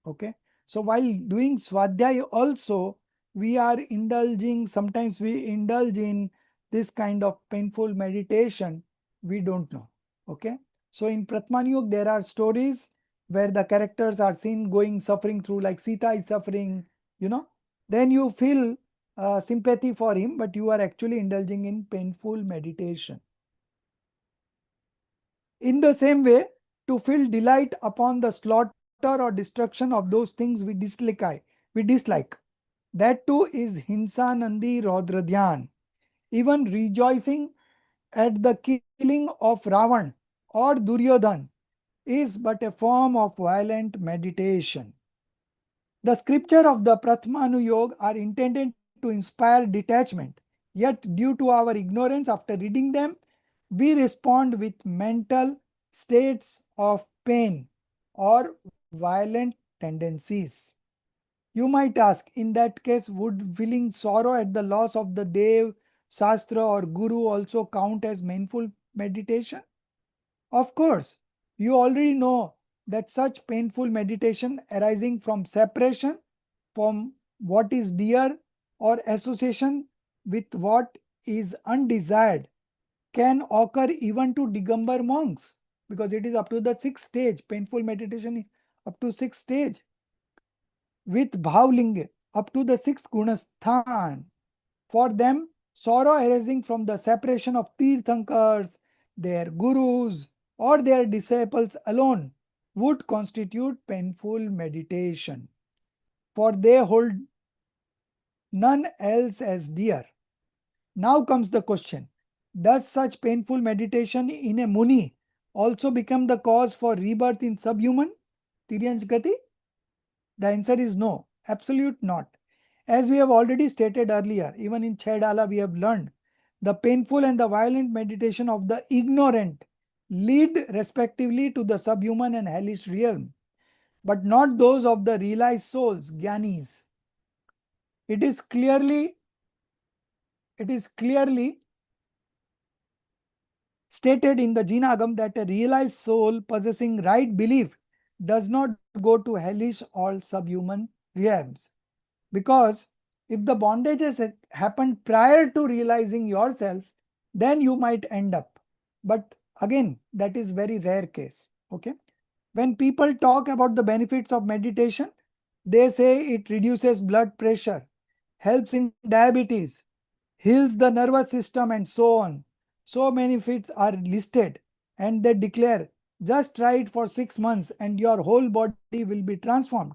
Okay. So while doing Swadhyaya also, we are indulging, sometimes we indulge in this kind of painful meditation, we don't know. Okay. So in Pratman Yuga, there are stories where the characters are seen going suffering through, like Sita is suffering, then you feel sympathy for him, but you are actually indulging in painful meditation. In the same way, to feel delight upon the slaughter or destruction of those things we dislike, that too is Hinsa Nandi Rodra Dhyan. Even rejoicing at the killing of Ravan or Duryodhan is but a form of violent meditation. The scripture of the Pratmanu Yoga are intended to inspire detachment, yet due to our ignorance after reading them, we respond with mental states of pain or violent tendencies. You might ask, in that case, would feeling sorrow at the loss of the Dev, Shastra or Guru also count as mindful meditation? Of course, you already know that such painful meditation arising from separation from what is dear or association with what is undesired can occur even to Digambar monks, because it is up to the sixth stage. Painful meditation up to sixth stage. With Bhavlinga up to the sixth Gunasthan. For them, sorrow arising from the separation of Tirthankars, their gurus, or their disciples alone would constitute painful meditation, for they hold none else as dear. Now comes the question, does such painful meditation in a Muni also become the cause for rebirth in subhuman? Tiryansh Gati? The answer is no, absolute not. As we have already stated earlier, even in Chaidala we have learned the painful and the violent meditation of the ignorant lead respectively to the subhuman and hellish realm, but not those of the realized souls, Gyanis. It is clearly stated in the Jinagam that a realized soul possessing right belief does not go to hellish or subhuman realms. Because if the bondage has happened prior to realizing yourself, then you might end up. But again, that is very rare case. Okay. When people talk about the benefits of meditation, they say it reduces blood pressure, helps in diabetes, heals the nervous system, and so on. So many benefits are listed, and they declare just try it for 6 months and your whole body will be transformed.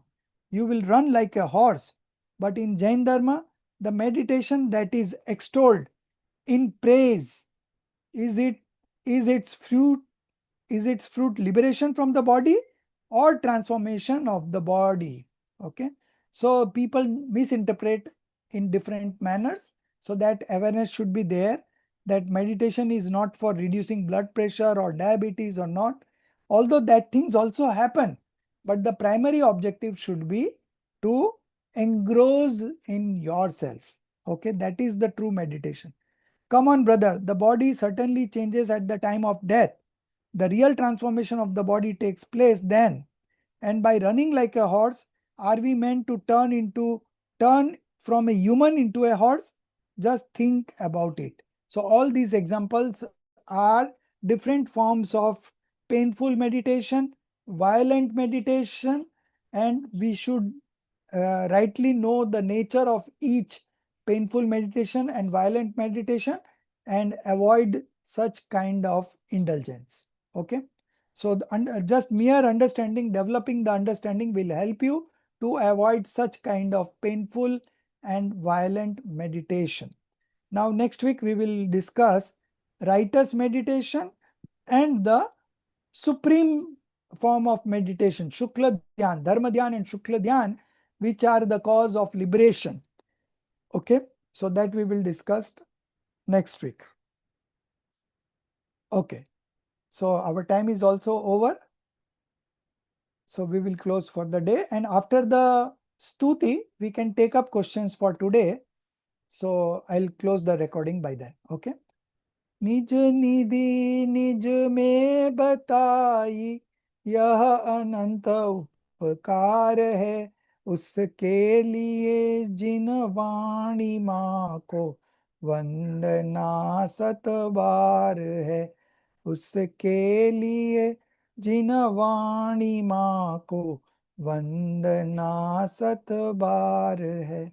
You will run like a horse. But in Jain Dharma, the meditation that is extolled in praise is its fruit liberation from the body or transformation of the body. Okay, so people misinterpret in different manners, so that awareness should be there that meditation is not for reducing blood pressure or diabetes or not, although that things also happen, but the primary objective should be to engross in yourself. Okay, that is the true meditation. Come on, brother, the body certainly changes at the time of death. The real transformation of the body takes place then. And by running like a horse, are we meant to turn from a human into a horse? Just think about it. So all these examples are different forms of painful meditation, violent meditation, and we should rightly know the nature of each painful meditation and violent meditation and avoid such kind of indulgence. Okay. So just mere understanding, developing the understanding will help you to avoid such kind of painful and violent meditation. Now next week we will discuss writer's meditation and the supreme form of meditation, Shukla Dhyan, Dharma Dhyan and Shukla Dhyan, which are the cause of liberation. Okay, so that we will discuss next week. Okay, so our time is also over. So we will close for the day, and after the stuti, we can take up questions for today. So I'll close the recording by then. Okay. निज निधि निज में बताई, यह अनंत उपकार है उसके लिए जिन वाणी माँ को वंदना सत बार है, उसके लिए जिन वाणी माँ को वंदना सत बार है।